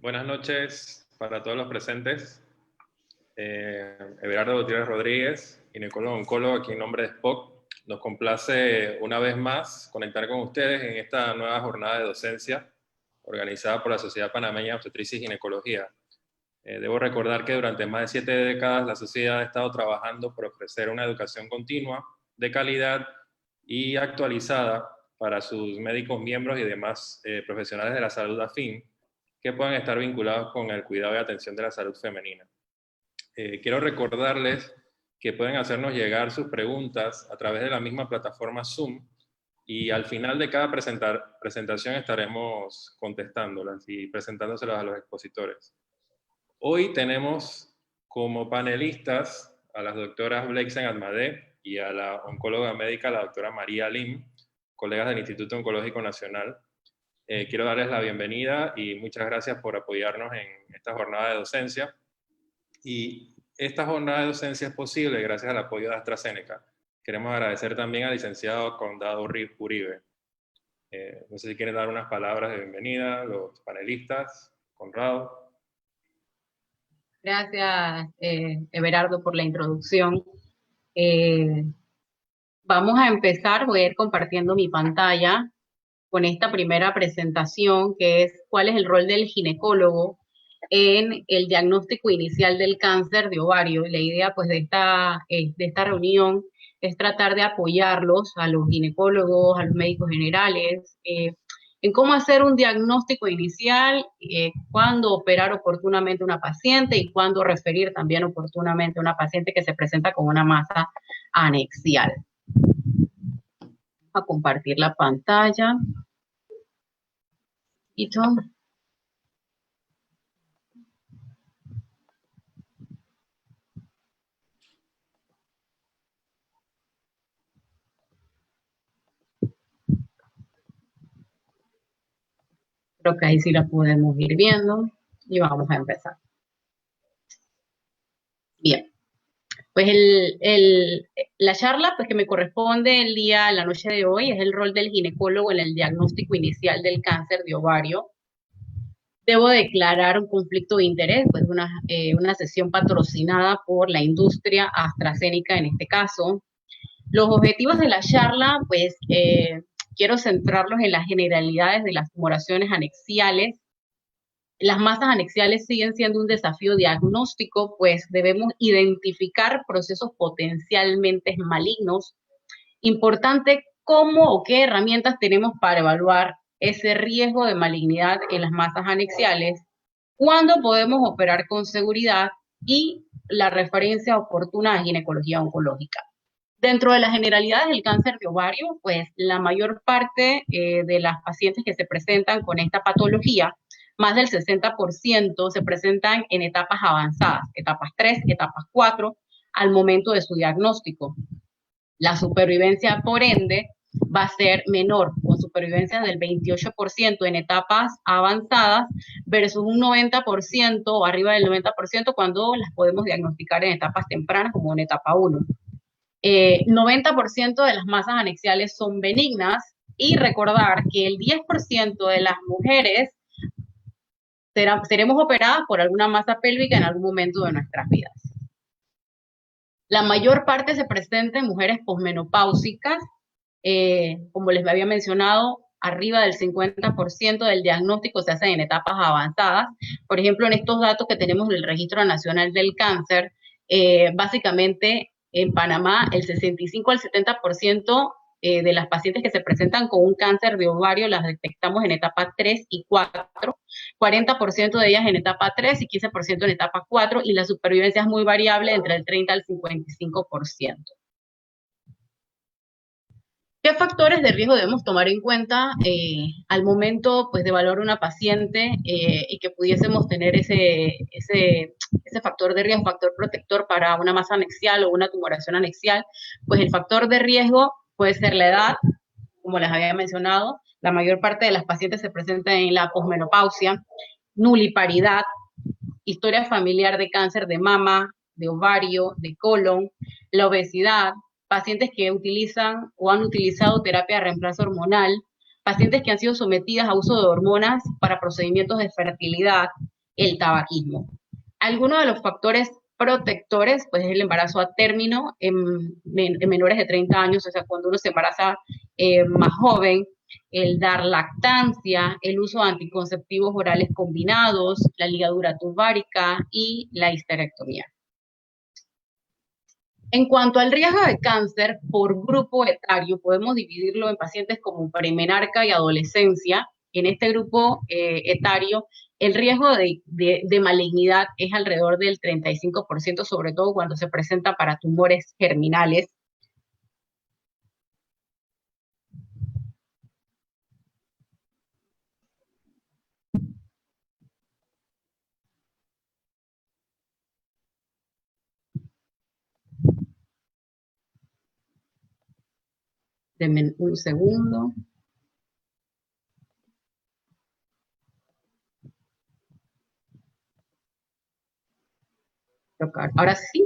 Buenas noches para todos los presentes. Everardo Gutiérrez Rodríguez, ginecólogo oncólogo, aquí en nombre de SPOC. Nos complace una vez más conectar con ustedes en esta nueva jornada de docencia organizada por la Sociedad Panameña de Obstetricia y Ginecología. Debo recordar que durante más de 7 décadas la sociedad ha estado trabajando por ofrecer una educación continua, de calidad y actualizada para sus médicos miembros y demás profesionales de la salud afín que puedan estar vinculados con el cuidado y atención de la salud femenina. Quiero recordarles que pueden hacernos llegar sus preguntas a través de la misma plataforma Zoom y al final de cada presentación estaremos contestándolas y presentándoselas a los expositores. Hoy tenemos como panelistas a las doctoras Blexen Admadé y a la oncóloga médica, la doctora María Lim, colegas del Instituto Oncológico Nacional. Quiero darles la bienvenida y muchas gracias por apoyarnos en esta jornada de docencia. Y esta jornada de docencia es posible gracias al apoyo de AstraZeneca. Queremos agradecer también al licenciado Condado Uribe. No sé si quieren dar unas palabras de bienvenida, los panelistas. Conrado. Gracias, Everardo, por la introducción. Vamos a empezar, voy a ir compartiendo mi pantalla con esta primera presentación, que es cuál es el rol del ginecólogo en el diagnóstico inicial del cáncer de ovario. La idea pues de esta reunión es tratar de apoyarlos a los ginecólogos, a los médicos generales, en cómo hacer un diagnóstico inicial, cuándo operar oportunamente a una paciente y cuándo referir también oportunamente a una paciente que se presenta con una masa anexial. A compartir la pantalla. ¿Y todo? Creo que ahí sí la podemos ir viendo y vamos a empezar. Bien, pues la charla pues, que me corresponde la noche de hoy es el rol del ginecólogo en el diagnóstico inicial del cáncer de ovario. Debo declarar un conflicto de interés, pues una sesión patrocinada por la industria AstraZeneca en este caso. Los objetivos de la charla, pues quiero centrarlos en las generalidades de las tumoraciones anexiales. Las masas anexiales siguen siendo un desafío diagnóstico, pues debemos identificar procesos potencialmente malignos. Importante cómo o qué herramientas tenemos para evaluar ese riesgo de malignidad en las masas anexiales, cuándo podemos operar con seguridad y la referencia oportuna a ginecología oncológica. Dentro de las generalidades del cáncer de ovario, pues la mayor parte de las pacientes que se presentan con esta patología, más del 60% se presentan en etapas avanzadas, etapas 3, etapas 4, al momento de su diagnóstico. La supervivencia, por ende, va a ser menor, con supervivencia del 28% en etapas avanzadas versus un 90% o arriba del 90% cuando las podemos diagnosticar en etapas tempranas como en etapa 1. 90% de las masas anexiales son benignas y recordar que el 10% de las mujeres seremos operadas por alguna masa pélvica en algún momento de nuestras vidas. La mayor parte se presenta en mujeres posmenopáusicas, como les había mencionado, arriba del 50% del diagnóstico se hace en etapas avanzadas. Por ejemplo, en estos datos que tenemos del Registro Nacional del Cáncer, básicamente en Panamá el 65 al 70% de las pacientes que se presentan con un cáncer de ovario las detectamos en etapa 3 y 4, 40% de ellas en etapa 3 y 15% en etapa 4, y la supervivencia es muy variable entre el 30 al 55%. ¿Qué factores de riesgo debemos tomar en cuenta al momento pues, de evaluar una paciente y que pudiésemos tener ese factor de riesgo, factor protector para una masa anexial o una tumoración anexial? Pues el factor de riesgo puede ser la edad, como les había mencionado. La mayor parte de las pacientes se presentan en la posmenopausia, nuliparidad, historia familiar de cáncer de mama, de ovario, de colon, la obesidad, pacientes que utilizan o han utilizado terapia de reemplazo hormonal, pacientes que han sido sometidas a uso de hormonas para procedimientos de fertilidad, el tabaquismo. Algunos de los factores protectores, pues es el embarazo a término en menores de 30 años, o sea, cuando uno se embaraza más joven, el dar lactancia, el uso de anticonceptivos orales combinados, la ligadura turbárica y la histerectomía. En cuanto al riesgo de cáncer por grupo etario, podemos dividirlo en pacientes como premenarca y adolescencia. En este grupo etario, el riesgo de malignidad es alrededor del 35%, sobre todo cuando se presenta para tumores germinales. Denme un segundo. Ahora sí,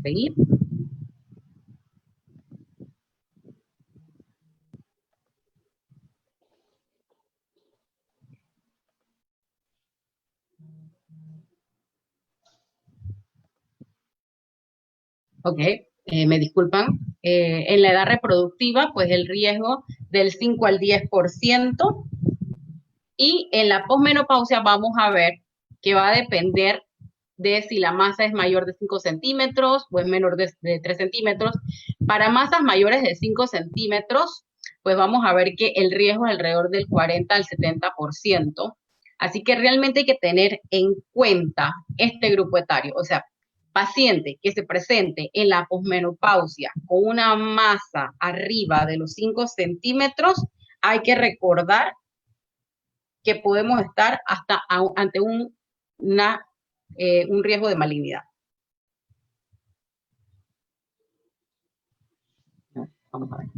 seguir. Ok, me disculpan. En la edad reproductiva, pues el riesgo del 5 al 10%. Y en la posmenopausia vamos a ver que va a depender de si la masa es mayor de 5 centímetros o es menor de 3 centímetros. Para masas mayores de 5 centímetros, pues vamos a ver que el riesgo es alrededor del 40 al 70%. Así que realmente hay que tener en cuenta este grupo etario. O sea, paciente que se presente en la posmenopausia con una masa arriba de los 5 centímetros, hay que recordar que podemos estar hasta ante un riesgo de malignidad. Vamos a ver.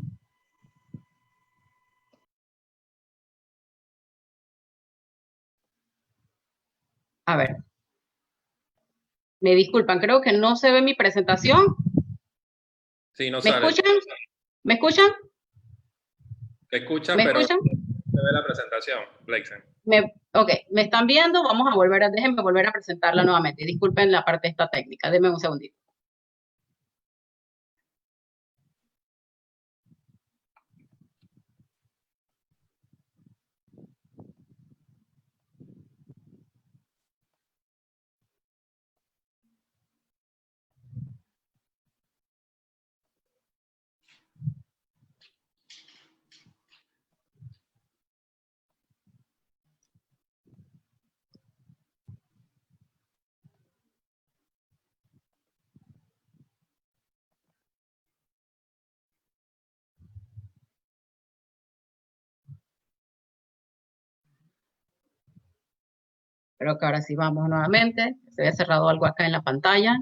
A ver. Me disculpan, creo que no se ve mi presentación. Sí, no ¿Me sale. escuchan? ¿Me escuchan? Te escuchan, ¿Me pero escuchan? se ve la presentación, Blexen. Ok, me están viendo, vamos a déjenme volver a presentarla nuevamente. Disculpen la parte esta técnica, denme un segundito. Creo que ahora sí vamos nuevamente. Se había cerrado algo acá en la pantalla.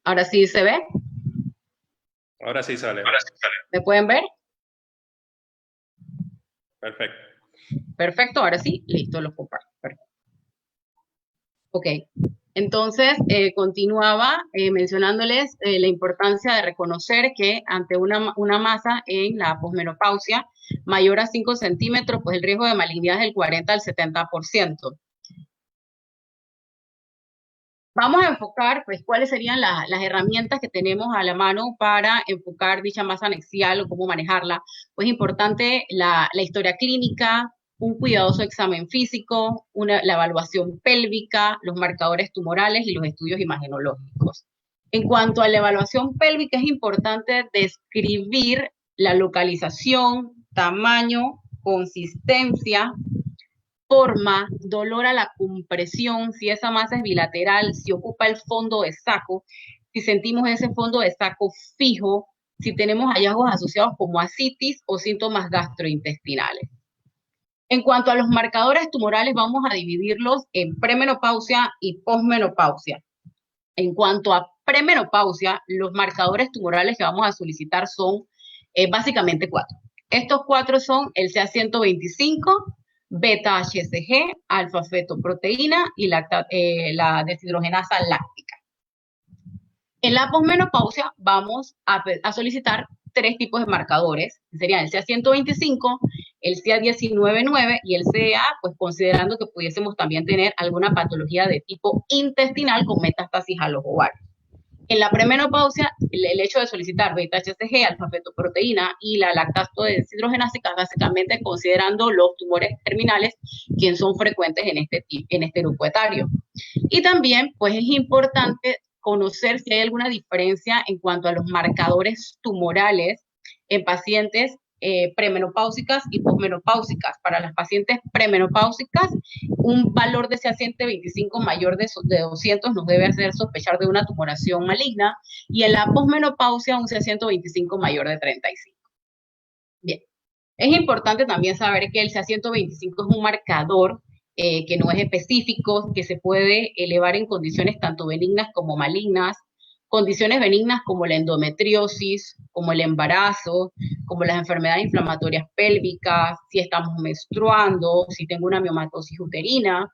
Ahora sí se ve. Ahora sí sale. ¿Me pueden ver? Perfecto. Perfecto, ahora sí, listo, lo comparto. Perfecto. Ok, entonces continuaba mencionándoles la importancia de reconocer que ante una masa en la posmenopausia mayor a 5 centímetros, pues el riesgo de malignidad es del 40 al 70%. Vamos a enfocar, pues, cuáles serían las herramientas que tenemos a la mano para enfocar dicha masa anexial o cómo manejarla. Pues es importante la historia clínica, un cuidadoso examen físico, la evaluación pélvica, los marcadores tumorales y los estudios imagenológicos. En cuanto a la evaluación pélvica, es importante describir la localización, tamaño, consistencia, forma, dolor a la compresión, si esa masa es bilateral, si ocupa el fondo de saco, si sentimos ese fondo de saco fijo, si tenemos hallazgos asociados como ascitis o síntomas gastrointestinales. En cuanto a los marcadores tumorales, vamos a dividirlos en premenopausia y posmenopausia. En cuanto a premenopausia, los marcadores tumorales que vamos a solicitar son básicamente 4. Estos 4 son el CA125, beta-HCG, alfa-fetoproteína y la deshidrogenasa láctica. En la posmenopausia vamos a solicitar tres tipos de marcadores, que serían el CA125, el CA19-9 y el CA, pues considerando que pudiésemos también tener alguna patología de tipo intestinal con metástasis a los ovarios. En la premenopausia, el hecho de solicitar beta-HCG, alfa-fetoproteína y la lactato deshidrogenásica, básicamente considerando los tumores terminales, que son frecuentes en este grupo etario. Y también, pues es importante conocer si hay alguna diferencia en cuanto a los marcadores tumorales en pacientes premenopáusicas y posmenopáusicas. Para las pacientes premenopáusicas, un valor de CA125 mayor de 200 nos debe hacer sospechar de una tumoración maligna, y en la posmenopausia un CA125 mayor de 35. Bien, es importante también saber que el CA125 es un marcador que no es específico, que se puede elevar en condiciones tanto benignas como malignas, condiciones benignas como la endometriosis, como el embarazo, como las enfermedades inflamatorias pélvicas, si estamos menstruando, si tengo una miomatosis uterina,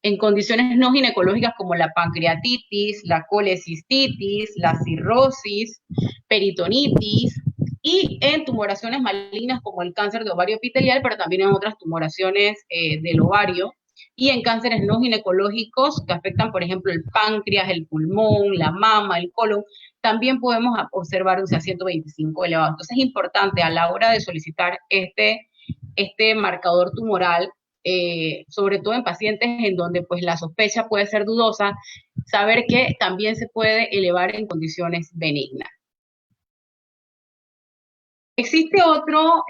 en condiciones no ginecológicas como la pancreatitis, la colecistitis, la cirrosis, peritonitis, y en tumoraciones malignas como el cáncer de ovario epitelial, pero también en otras tumoraciones del ovario, y en cánceres no ginecológicos que afectan, por ejemplo, el páncreas, el pulmón, la mama, el colon, también podemos observar un CA125 elevado. Entonces es importante a la hora de solicitar este marcador tumoral, sobre todo en pacientes en donde pues la sospecha puede ser dudosa, saber que también se puede elevar en condiciones benignas. Existe otro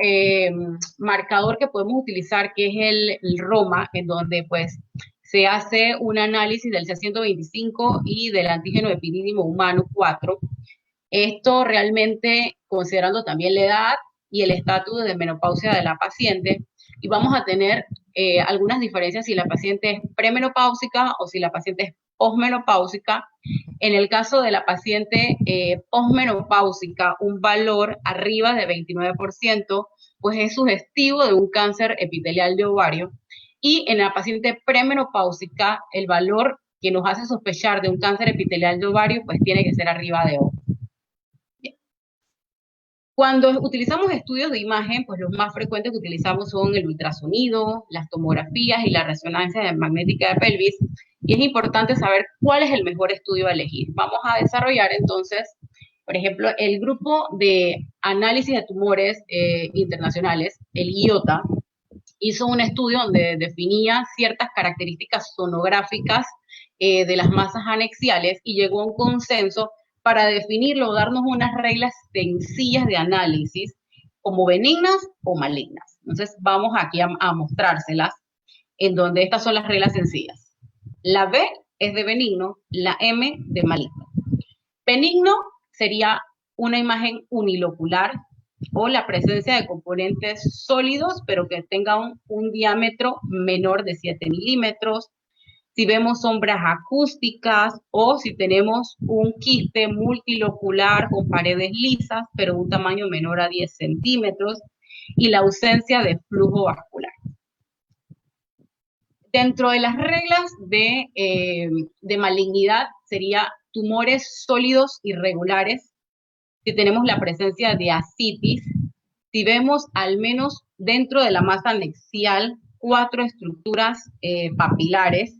marcador que podemos utilizar, que es el ROMA, en donde pues se hace un análisis del CA125 y del antígeno epidídimo humano 4. Esto realmente considerando también la edad y el estatus de menopausia de la paciente, y vamos a tener algunas diferencias si la paciente es premenopáusica o si la paciente es posmenopáusica. En el caso de la paciente posmenopáusica, un valor arriba de 29%, pues es sugestivo de un cáncer epitelial de ovario. Y en la paciente premenopáusica, el valor que nos hace sospechar de un cáncer epitelial de ovario, pues tiene que ser arriba de 8. Cuando utilizamos estudios de imagen, pues los más frecuentes que utilizamos son el ultrasonido, las tomografías y la resonancia magnética de pelvis. Y es importante saber cuál es el mejor estudio a elegir. Vamos a desarrollar entonces, por ejemplo, el grupo de análisis de tumores internacionales, el IOTA, hizo un estudio donde definía ciertas características sonográficas de las masas anexiales y llegó a un consenso para definirlo, darnos unas reglas sencillas de análisis, como benignas o malignas. Entonces, vamos aquí a mostrárselas, en donde estas son las reglas sencillas. La B es de benigno, la M de maligno. Benigno sería una imagen unilocular o la presencia de componentes sólidos, pero que tengan un diámetro menor de 7 milímetros, si vemos sombras acústicas o si tenemos un quiste multilocular con paredes lisas, pero un tamaño menor a 10 centímetros, y la ausencia de flujo vascular. Dentro de las reglas de malignidad sería tumores sólidos irregulares, si tenemos la presencia de ascitis, si vemos al menos dentro de la masa anexial 4 estructuras papilares,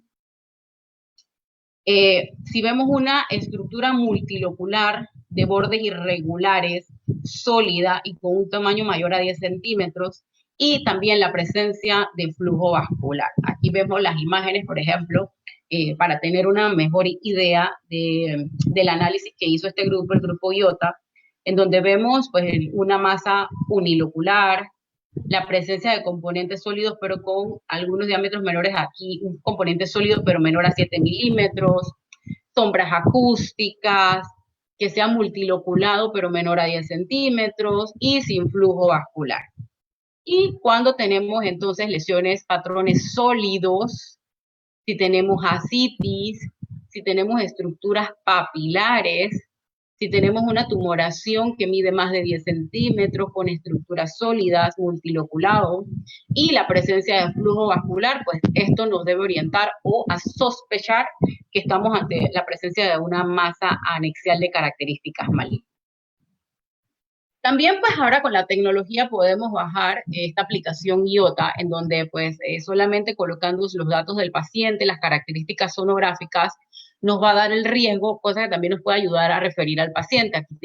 si vemos una estructura multilocular de bordes irregulares, sólida y con un tamaño mayor a 10 centímetros, y también la presencia de flujo vascular. Aquí vemos las imágenes, por ejemplo, para tener una mejor idea del análisis que hizo este grupo, el grupo IOTA, en donde vemos pues, una masa unilocular, la presencia de componentes sólidos, pero con algunos diámetros menores aquí, un componente sólido, pero menor a 7 milímetros, sombras acústicas, que sea multiloculado, pero menor a 10 centímetros, y sin flujo vascular. Y cuando tenemos entonces lesiones, patrones sólidos, si tenemos ascitis, si tenemos estructuras papilares, si tenemos una tumoración que mide más de 10 centímetros con estructuras sólidas, multiloculado, y la presencia de flujo vascular, pues esto nos debe orientar o a sospechar que estamos ante la presencia de una masa anexial de características malignas. También pues ahora con la tecnología podemos bajar esta aplicación IOTA, en donde pues solamente colocando los datos del paciente, las características sonográficas, nos va a dar el riesgo, cosa que también nos puede ayudar a referir al paciente. Aquí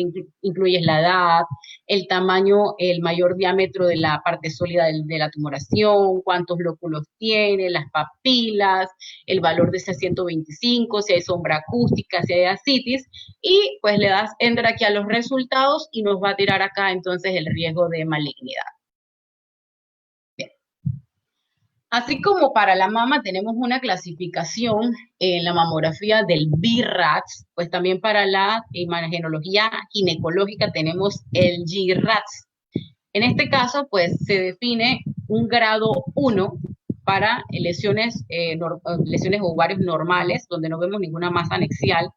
incluyes la edad, el tamaño, el mayor diámetro de la parte sólida de la tumoración, cuántos lóculos tiene, las papilas, el valor de ese 125, si hay sombra acústica, si hay ascitis, y pues le das enter aquí a los resultados y nos va a tirar acá entonces el riesgo de malignidad. Bien. Así como para la mama tenemos una clasificación en la mamografía del BRATS, pues también para la imagenología ginecológica tenemos el GRATS. En este caso, pues se define un grado 1 para lesiones ovarios normales, donde no vemos ninguna masa anexial.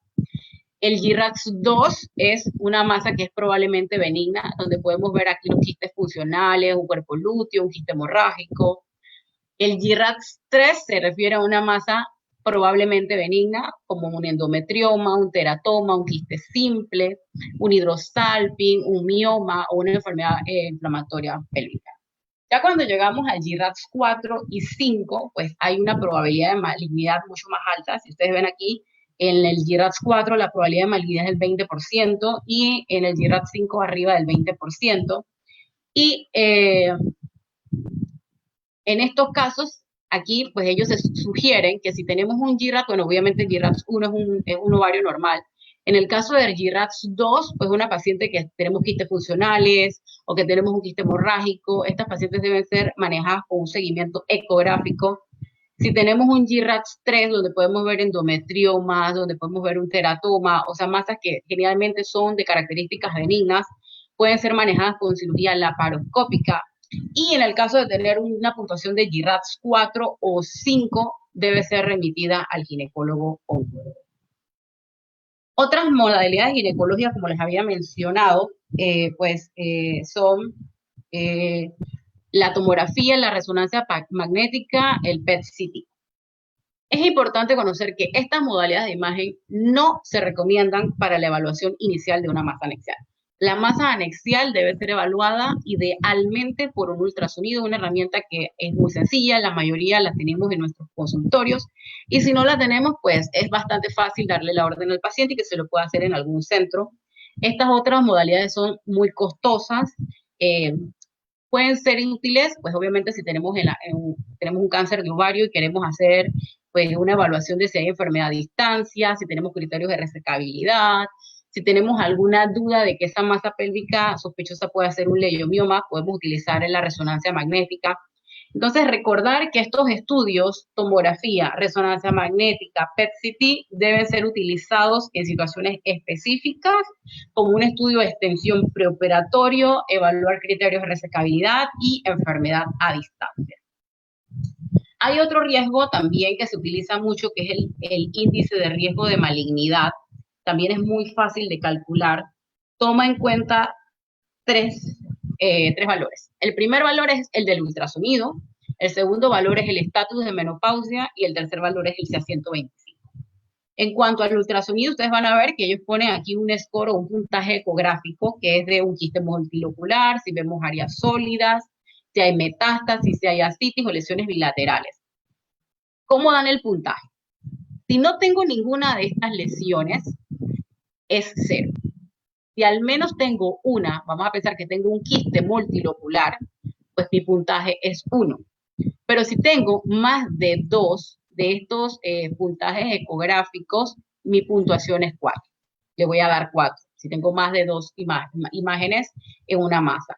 El GRATS2 es una masa que es probablemente benigna, donde podemos ver aquí los quistes funcionales, un cuerpo lúteo, un quiste hemorrágico. El GRATS3 se refiere a una masa probablemente benigna, como un endometrioma, un teratoma, un quiste simple, un hidrosalping, un mioma o una enfermedad inflamatoria pélvica. Ya cuando llegamos al GRATS4 y 5, pues hay una probabilidad de malignidad mucho más alta. Si ustedes ven aquí, en el GRATS4 la probabilidad de malignidad es del 20% y en el GRATS5 arriba del 20%. Y en estos casos, aquí pues ellos sugieren que si tenemos un GRATS, bueno, obviamente el GRATS1 es un ovario normal. En el caso del GRATS2, pues una paciente que tenemos quistes funcionales o que tenemos un quiste hemorrágico, estas pacientes deben ser manejadas con un seguimiento ecográfico. Si tenemos un GRATS3, donde podemos ver endometriomas, donde podemos ver un teratoma, o sea, masas que generalmente son de características benignas, pueden ser manejadas con cirugía laparoscópica. Y en el caso de tener una puntuación de GRATS4 o 5, debe ser remitida al ginecólogo oncólogo. Otras modalidades ginecológicas, como les había mencionado, son la tomografía, la resonancia magnética, el PET-CT. Es importante conocer que estas modalidades de imagen no se recomiendan para la evaluación inicial de una masa anexial. La masa anexial debe ser evaluada idealmente por un ultrasonido, una herramienta que es muy sencilla, la mayoría la tenemos en nuestros consultorios, y si no la tenemos, pues es bastante fácil darle la orden al paciente y que se lo pueda hacer en algún centro. Estas otras modalidades son muy costosas, pueden ser útiles, pues obviamente si tenemos, tenemos un cáncer de ovario y queremos hacer pues una evaluación de si hay enfermedad a distancia, si tenemos criterios de resecabilidad, si tenemos alguna duda de que esa masa pélvica sospechosa puede ser un leiomioma, podemos utilizar en la resonancia magnética. Entonces, recordar que estos estudios, tomografía, resonancia magnética, PET-CT, deben ser utilizados en situaciones específicas, como un estudio de extensión preoperatorio, evaluar criterios de resecabilidad y enfermedad a distancia. Hay otro riesgo también que se utiliza mucho, que es el índice de riesgo de malignidad. También es muy fácil de calcular. Toma en cuenta tres valores. El primer valor es el del ultrasonido, el segundo valor es el estatus de menopausia y el tercer valor es el CA125. En cuanto al ultrasonido, ustedes van a ver que ellos ponen aquí un score o un puntaje ecográfico que es de un quiste multilocular, si vemos áreas sólidas, si hay metástasis, si hay ascitis o lesiones bilaterales. ¿Cómo dan el puntaje? Si no tengo ninguna de estas lesiones, es 0. Si al menos tengo una, vamos a pensar que tengo un quiste multilocular, pues mi puntaje es 1. Pero si tengo más de 2 de estos puntajes ecográficos, mi puntuación es 4. Le voy a dar 4. Si tengo más de 2 imágenes en una masa.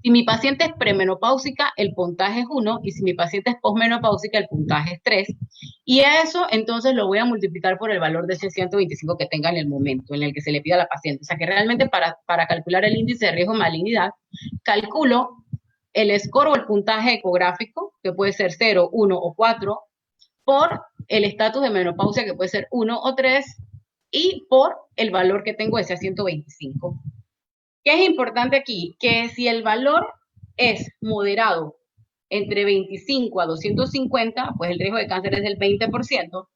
Si mi paciente es premenopáusica, el puntaje es 1, y si mi paciente es posmenopáusica, el puntaje es 3. Y a eso, entonces, lo voy a multiplicar por el valor de ese 125 que tenga en el momento en el que se le pida a la paciente. O sea, que realmente para calcular el índice de riesgo de malignidad, calculo el score o el puntaje ecográfico, que puede ser 0, 1 o 4, por el estatus de menopausia, que puede ser 1 o 3, y por el valor que tengo de ese 125. ¿Qué es importante aquí? Que si el valor es moderado entre 25 a 250, pues el riesgo de cáncer es del 20%.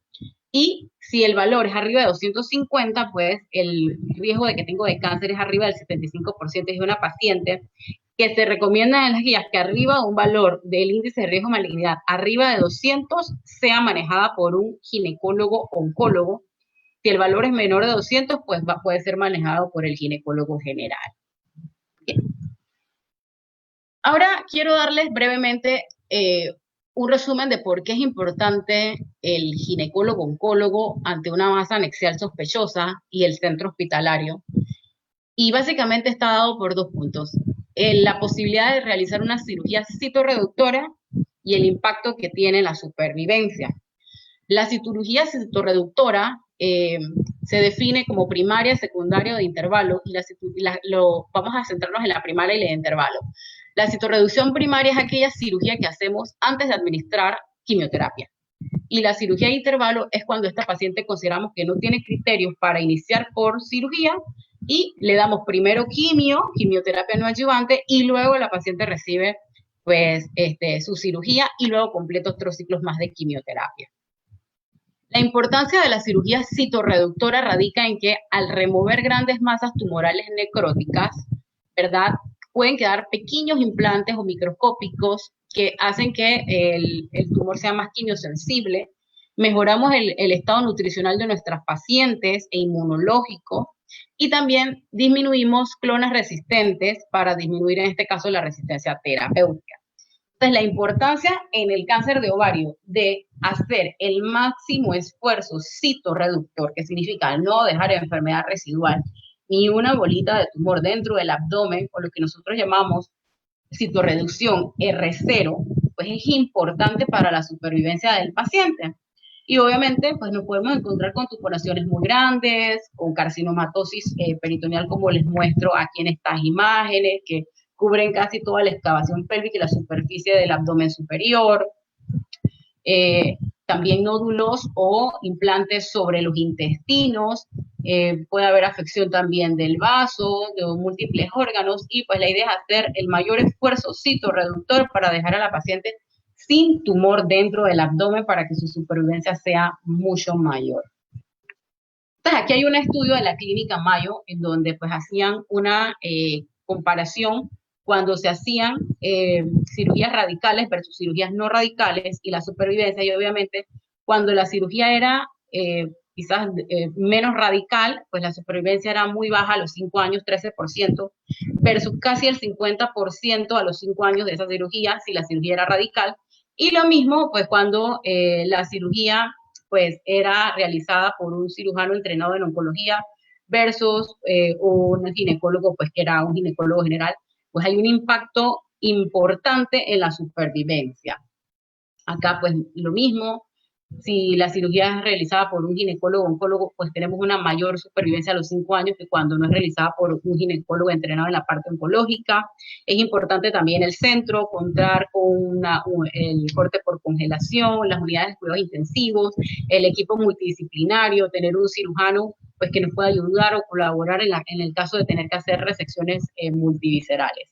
Y si el valor es arriba de 250, pues el riesgo de que tengo de cáncer es arriba del 75%. Es de una paciente que se recomienda en las guías que arriba de un valor del índice de riesgo de malignidad, arriba de 200, sea manejada por un ginecólogo oncólogo. Si el valor es menor de 200, pues puede ser manejado por el ginecólogo general. Bien. Ahora quiero darles brevemente un resumen de por qué es importante el ginecólogo-oncólogo ante una masa anexial sospechosa y el centro hospitalario. Y básicamente está dado por dos puntos. La posibilidad de realizar una cirugía citorreductora y el impacto que tiene la supervivencia. La cirugía citorreductora se define como primaria, secundaria o de intervalo, y vamos a centrarnos en la primaria y la de intervalo. La citorreducción primaria es aquella cirugía que hacemos antes de administrar quimioterapia. Y la cirugía de intervalo es cuando esta paciente consideramos que no tiene criterios para iniciar por cirugía y le damos primero quimioterapia no adyuvante, y luego la paciente recibe pues su cirugía y luego completa otros ciclos más de quimioterapia. La importancia de la cirugía citorreductora radica en que al remover grandes masas tumorales necróticas, ¿verdad?, pueden quedar pequeños implantes o microscópicos que hacen que el tumor sea más quimiosensible. Mejoramos el estado nutricional de nuestras pacientes e inmunológico, y también disminuimos clonas resistentes para disminuir en este caso la resistencia terapéutica. Entonces, la importancia en el cáncer de ovario de hacer el máximo esfuerzo citorreductor, que significa no dejar enfermedad residual ni una bolita de tumor dentro del abdomen, o lo que nosotros llamamos citorreducción R0, pues es importante para la supervivencia del paciente. Y obviamente, pues nos podemos encontrar con tumoraciones muy grandes, con carcinomatosis peritoneal, como les muestro aquí en estas imágenes, que cubren casi toda la excavación pélvica y la superficie del abdomen superior. También nódulos o implantes sobre los intestinos. Puede haber afección también del vaso, de múltiples órganos, y pues la idea es hacer el mayor esfuerzo citorreductor para dejar a la paciente sin tumor dentro del abdomen para que su supervivencia sea mucho mayor. Entonces, aquí hay un estudio de la Clínica Mayo en donde pues hacían una comparación cuando se hacían cirugías radicales versus cirugías no radicales y la supervivencia, y obviamente cuando la cirugía era quizás menos radical, pues la supervivencia era muy baja a los 5 años, 13%, versus casi el 50% a los 5 años de esa cirugía, si la cirugía era radical. Y lo mismo, pues cuando la cirugía pues era realizada por un cirujano entrenado en oncología versus un ginecólogo, pues que era un ginecólogo general, pues hay un impacto importante en la supervivencia. Acá pues lo mismo, si la cirugía es realizada por un ginecólogo oncólogo, pues tenemos una mayor supervivencia a los 5 años que cuando no es realizada por un ginecólogo entrenado en la parte oncológica. Es importante también el centro, contar con el corte por congelación, las unidades de cuidados intensivos, el equipo multidisciplinario, tener un cirujano pues que nos pueda ayudar o colaborar en el caso de tener que hacer resecciones multiviscerales.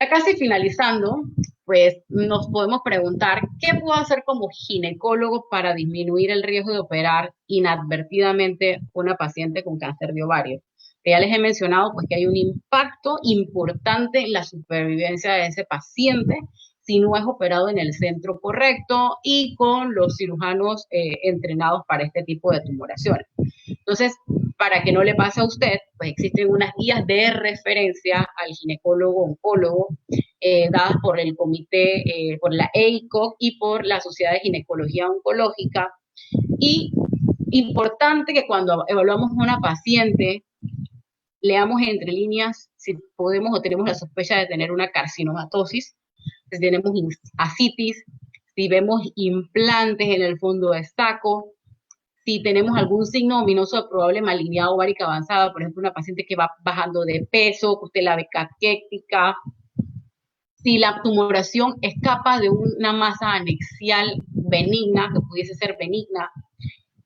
Ya casi finalizando, pues nos podemos preguntar, ¿qué puedo hacer como ginecólogo para disminuir el riesgo de operar inadvertidamente una paciente con cáncer de ovario? Ya les he mencionado pues que hay un impacto importante en la supervivencia de ese paciente si no es operado en el centro correcto y con los cirujanos entrenados para este tipo de tumoraciones. Entonces, para que no le pase a usted, pues existen unas guías de referencia al ginecólogo-oncólogo dadas por el comité, por la EICOG y por la Sociedad de Ginecología Oncológica. Y importante que cuando evaluamos a una paciente, leamos entre líneas si podemos o tenemos la sospecha de tener una carcinomatosis, si tenemos ascitis, si vemos implantes en el fondo de saco, si tenemos algún signo ominoso de probable malignidad ovárica avanzada, por ejemplo, una paciente que va bajando de peso, que usted la ve caquética, si la tumoración escapa de una masa anexial benigna, que pudiese ser benigna,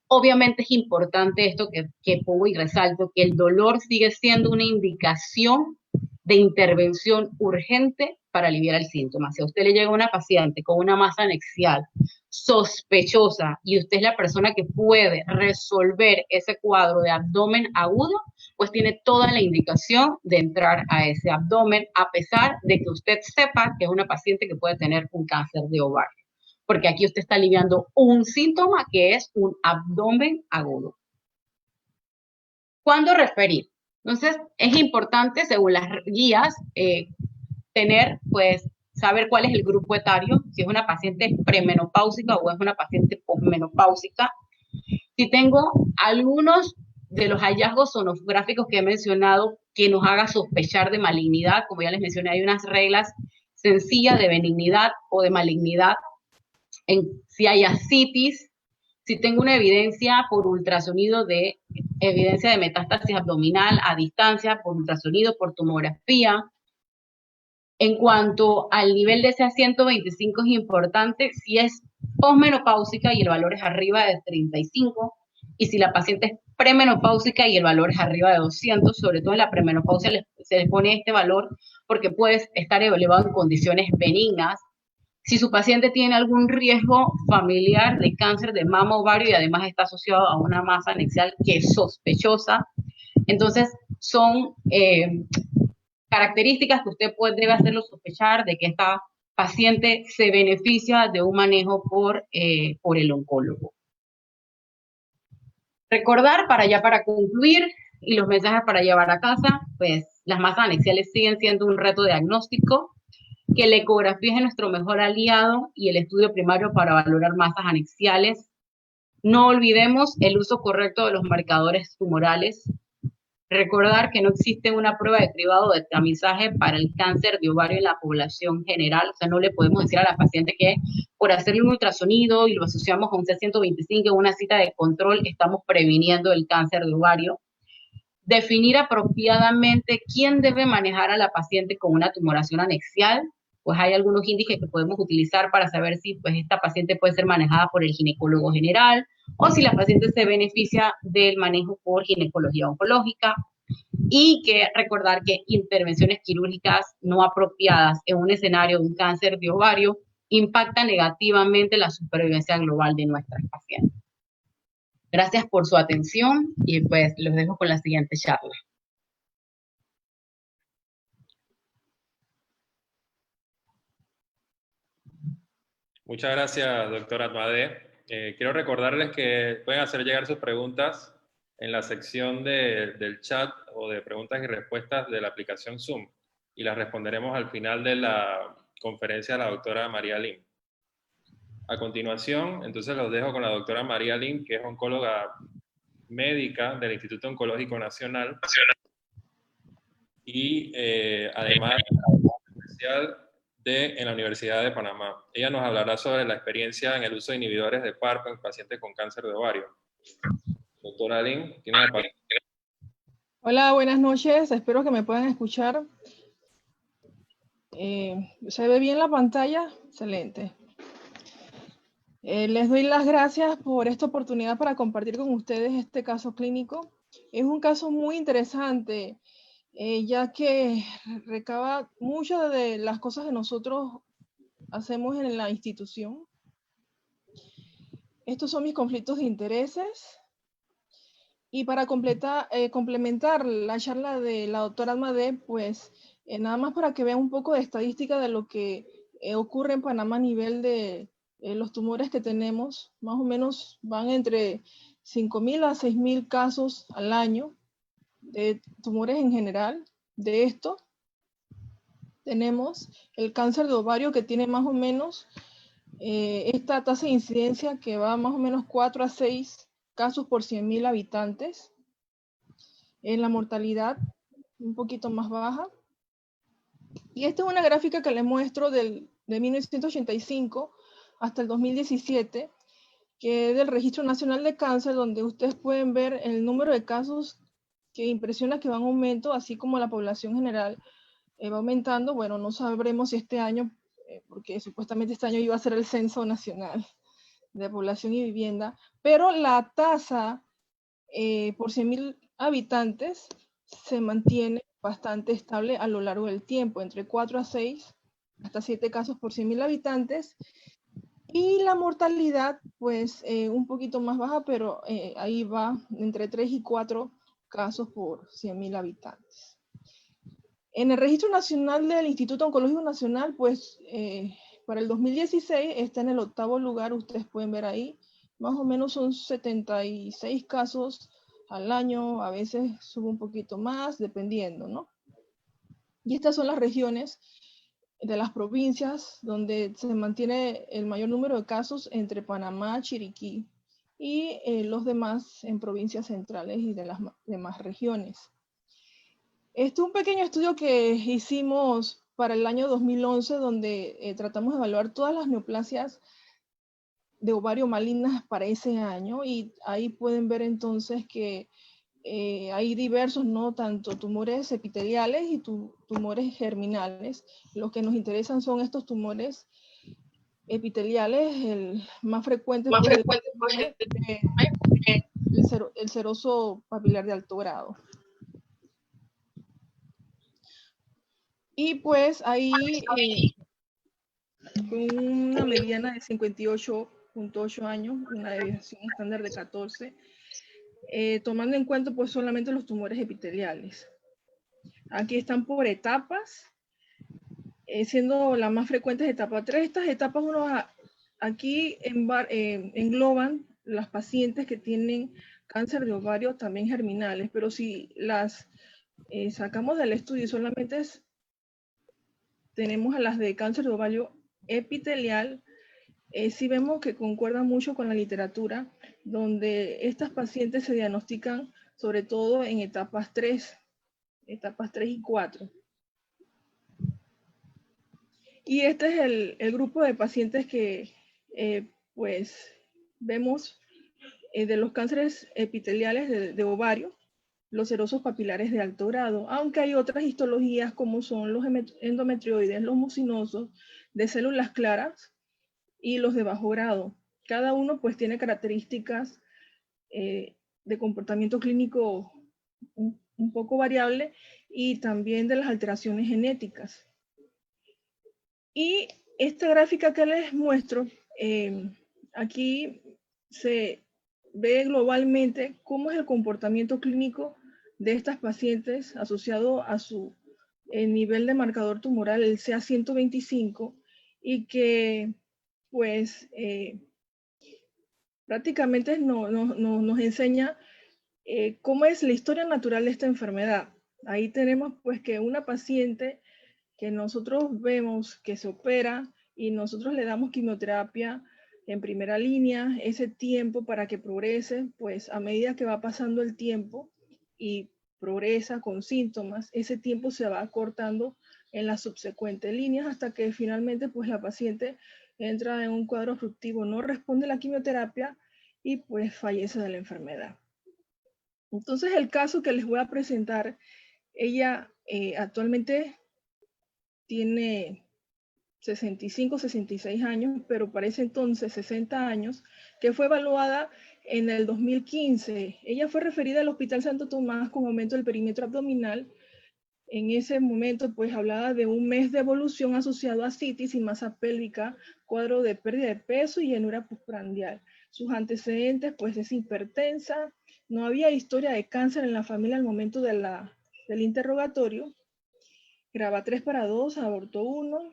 Obviamente es importante esto que pongo y resalto, que el dolor sigue siendo una indicación de intervención urgente para aliviar el síntoma. Si a usted le llega una paciente con una masa anexial sospechosa y usted es la persona que puede resolver ese cuadro de abdomen agudo, pues tiene toda la indicación de entrar a ese abdomen, a pesar de que usted sepa que es una paciente que puede tener un cáncer de ovario, porque aquí usted está aliviando un síntoma que es un abdomen agudo. ¿Cuándo referir? Entonces, es importante, según las guías, tener, pues, saber cuál es el grupo etario, si es una paciente premenopáusica o es una paciente posmenopáusica. Si tengo algunos de los hallazgos sonográficos que he mencionado que nos haga sospechar de malignidad, como ya les mencioné, hay unas reglas sencillas de benignidad o de malignidad. Si hay ascitis, si tengo una evidencia por ultrasonido de evidencia de metástasis abdominal a distancia, por ultrasonido, por tomografía. En cuanto al nivel de CA125 es importante si es posmenopáusica y el valor es arriba de 35, y si la paciente es premenopáusica y el valor es arriba de 200, sobre todo en la premenopausia se le pone este valor porque puede estar elevado en condiciones benignas. Si su paciente tiene algún riesgo familiar de cáncer de mama ovario y además está asociado a una masa anexial que es sospechosa, entonces son características que usted debe hacerlo sospechar de que esta paciente se beneficia de un manejo por el oncólogo. Recordar, para concluir, y los mensajes para llevar a casa, pues las masas anexiales siguen siendo un reto diagnóstico, que la ecografía es nuestro mejor aliado y el estudio primario para valorar masas anexiales. No olvidemos el uso correcto de los marcadores tumorales. Recordar que no existe una prueba de cribado de tamizaje para el cáncer de ovario en la población general. O sea, no le podemos decir a la paciente que por hacerle un ultrasonido y lo asociamos a un C125 en una cita de control, estamos previniendo el cáncer de ovario. Definir apropiadamente quién debe manejar a la paciente con una tumoración anexial. Pues hay algunos índices que podemos utilizar para saber si pues, esta paciente puede ser manejada por el ginecólogo general o si la paciente se beneficia del manejo por ginecología oncológica. Y que recordar que intervenciones quirúrgicas no apropiadas en un escenario de un cáncer de ovario impactan negativamente la supervivencia global de nuestras pacientes. Gracias por su atención y pues los dejo con la siguiente charla. Muchas gracias, doctora Atmadé. Quiero recordarles que pueden hacer llegar sus preguntas en la sección del chat o de preguntas y respuestas de la aplicación Zoom y las responderemos al final de la conferencia de la doctora María Lim. A continuación, entonces los dejo con la doctora María Lim, que es oncóloga médica del Instituto Oncológico Nacional y además especial en la Universidad de Panamá. Ella nos hablará sobre la experiencia en el uso de inhibidores de PARP en pacientes con cáncer de ovario. Doctora Lim, tiene la palabra. Hola, buenas noches. Espero que me puedan escuchar. ¿Se ve bien la pantalla? Excelente. Les doy las gracias por esta oportunidad para compartir con ustedes este caso clínico. Es un caso muy interesante, ya que recaba muchas de las cosas que nosotros hacemos en la institución. Estos son mis conflictos de intereses. Y para complementar la charla de la doctora Atmadé, pues nada más para que vean un poco de estadística de lo que ocurre en Panamá a nivel de los tumores que tenemos. Más o menos van entre 5.000 a 6.000 casos al año de tumores en general. De esto tenemos el cáncer de ovario, que tiene más o menos esta tasa de incidencia que va más o menos 4 a 6 casos por 100.000 habitantes. En la mortalidad un poquito más baja. Y esta es una gráfica que les muestro de 1985 hasta el 2017, que es del Registro Nacional de Cáncer, donde ustedes pueden ver el número de casos que impresiona que va en aumento, así como la población general va aumentando. Bueno, no sabremos si este año, porque supuestamente este año iba a ser el censo nacional de población y vivienda, pero la tasa por 100.000 habitantes se mantiene bastante estable a lo largo del tiempo, entre 4 a 6, hasta 7 casos por 100.000 habitantes, y la mortalidad, pues un poquito más baja, pero ahí va entre 3 y 4 casos por 100.000 habitantes. En el Registro Nacional del Instituto Oncológico Nacional, pues para el 2016 está en el 8º lugar, ustedes pueden ver ahí, más o menos son 76 casos al año, a veces sube un poquito más, dependiendo, ¿no? Y estas son las regiones de las provincias donde se mantiene el mayor número de casos entre Panamá, Chiriquí y los demás en provincias centrales y de las demás regiones. Este es un pequeño estudio que hicimos para el año 2011 donde tratamos de evaluar todas las neoplasias de ovario malignas para ese año y ahí pueden ver entonces que hay diversos, ¿no? Tanto tumores epiteliales y tumores germinales. Los que nos interesan son estos tumores epiteliales, el más frecuente pues, el seroso papilar de alto grado. Y pues ahí, con una mediana de 58.8 años, una deviación estándar de 14, tomando en cuenta pues solamente los tumores epiteliales. Aquí están por etapas, siendo la más frecuente etapa 3. Estas etapas aquí engloban las pacientes que tienen cáncer de ovario también germinales, pero si las sacamos del estudio solamente tenemos a las de cáncer de ovario epitelial, sí vemos que concuerda mucho con la literatura, donde estas pacientes se diagnostican sobre todo en etapas 3 y 4. Y este es el grupo de pacientes que pues vemos de los cánceres epiteliales de ovario, los serosos papilares de alto grado, aunque hay otras histologías como son los endometrioides, los mucinosos, de células claras y los de bajo grado. Cada uno pues tiene características de comportamiento clínico un poco variable y también de las alteraciones genéticas. Y esta gráfica que les muestro, aquí se ve globalmente cómo es el comportamiento clínico de estas pacientes asociado a su nivel de marcador tumoral, el CA125, y que pues prácticamente nos enseña cómo es la historia natural de esta enfermedad. Ahí tenemos pues que una paciente que nosotros vemos que se opera y nosotros le damos quimioterapia en primera línea, ese tiempo para que progrese, pues a medida que va pasando el tiempo y progresa con síntomas, ese tiempo se va acortando en las subsecuentes líneas hasta que finalmente pues la paciente entra en un cuadro obstructivo, no responde a la quimioterapia y pues fallece de la enfermedad. Entonces el caso que les voy a presentar, ella actualmente tiene 65, 66 años, pero para ese entonces 60 años, que fue evaluada en el 2015. Ella fue referida al Hospital Santo Tomás con aumento del perímetro abdominal. En ese momento, pues hablaba de un mes de evolución asociado a citis y masa pélvica, cuadro de pérdida de peso y llenura postprandial. Sus antecedentes, pues es hipertensa, no había historia de cáncer en la familia al momento del interrogatorio. Graba 3/2, abortó 1,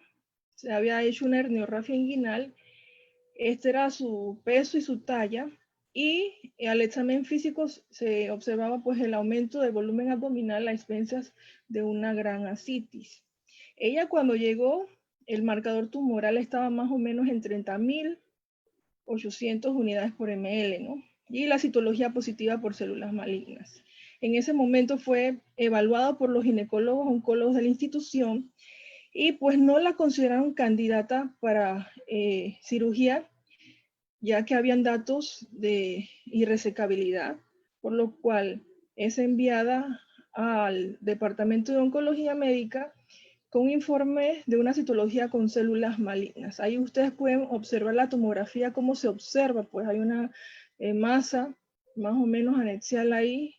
se había hecho una herniorrafia inguinal, este era su peso y su talla, y al examen físico se observaba pues el aumento del volumen abdominal a expensas de una gran ascitis. Ella cuando llegó, el marcador tumoral estaba más o menos en 30.800 unidades por ml, ¿no? Y la citología positiva por células malignas. En ese momento fue evaluado por los ginecólogos oncólogos de la institución y pues no la consideraron candidata para cirugía, ya que habían datos de irresecabilidad, por lo cual es enviada al Departamento de Oncología Médica con un informe de una citología con células malignas. Ahí ustedes pueden observar la tomografía, cómo se observa, pues hay una masa más o menos anexial ahí,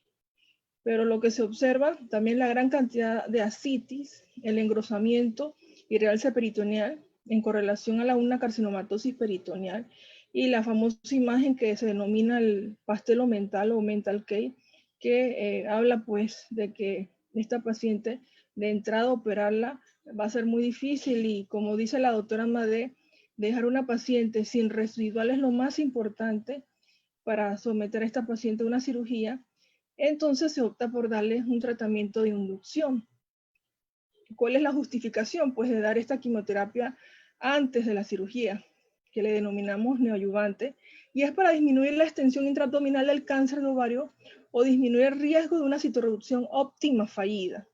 pero lo que se observa también la gran cantidad de ascitis, el engrosamiento y realce peritoneal en correlación a una carcinomatosis peritoneal y la famosa imagen que se denomina el pastelo mental o mental cake, que habla pues de que esta paciente de entrada operarla va a ser muy difícil y como dice la doctora Madé, dejar una paciente sin residual es lo más importante para someter a esta paciente a una cirugía. Entonces se opta por darles un tratamiento de inducción. ¿Cuál es la justificación? Pues de dar esta quimioterapia antes de la cirugía, que le denominamos neoadyuvante, y es para disminuir la extensión intraabdominal del cáncer de ovario o disminuir el riesgo de una citorreducción óptima fallida.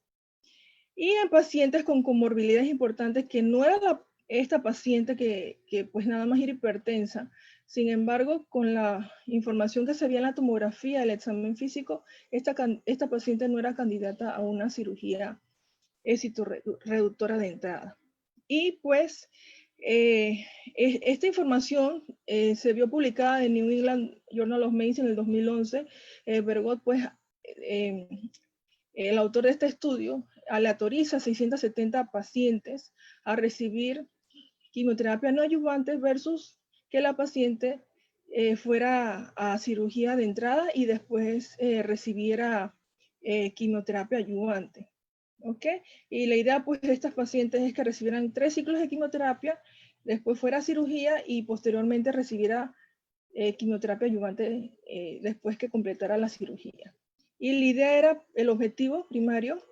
Y en pacientes con comorbilidades importantes, que no era esta paciente que pues nada más era hipertensa, sin embargo, con la información que se veía en la tomografía, el examen físico, esta paciente no era candidata a una cirugía reductora de entrada. Y pues esta información se vio publicada en New England Journal of Medicine en el 2011. Bergot, pues, el autor de este estudio aleatoriza 670 pacientes a recibir quimioterapia no adyuvante versus que la paciente fuera a cirugía de entrada y después recibiera quimioterapia adyuvante. ¿Ok? Y la idea pues de estas pacientes es que recibieran 3 ciclos de quimioterapia, después fuera a cirugía y posteriormente recibiera quimioterapia adyuvante después que completara la cirugía. Y la idea era, el objetivo primario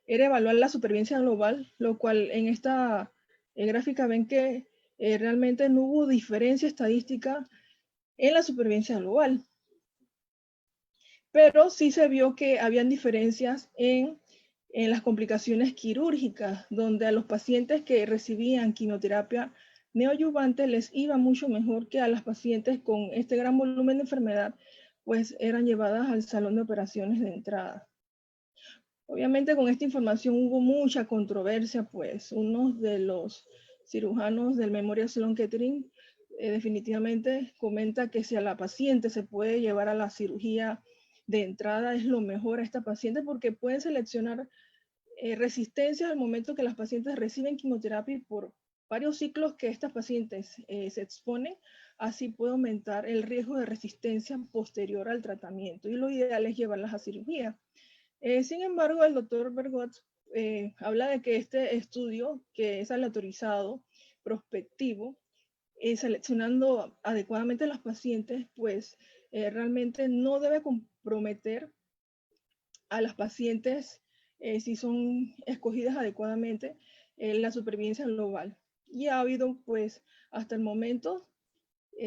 era evaluar la supervivencia global, lo cual en esta gráfica ven que realmente no hubo diferencia estadística en la supervivencia global. Pero sí se vio que habían diferencias en las complicaciones quirúrgicas, donde a los pacientes que recibían quimioterapia neoadyuvante les iba mucho mejor que a las pacientes con este gran volumen de enfermedad, pues eran llevadas al salón de operaciones de entrada. Obviamente con esta información hubo mucha controversia, pues uno de los cirujanos del Memorial Sloan Kettering definitivamente comenta que si a la paciente se puede llevar a la cirugía de entrada es lo mejor a esta paciente porque pueden seleccionar resistencias al momento que las pacientes reciben quimioterapia y por varios ciclos que estas pacientes se exponen, así puede aumentar el riesgo de resistencia posterior al tratamiento y lo ideal es llevarlas a cirugía. Sin embargo, el doctor Bergot habla de que este estudio, que es aleatorizado, prospectivo, seleccionando adecuadamente a las pacientes, pues realmente no debe comprometer a las pacientes si son escogidas adecuadamente la supervivencia global. Y ha habido, pues, hasta el momento,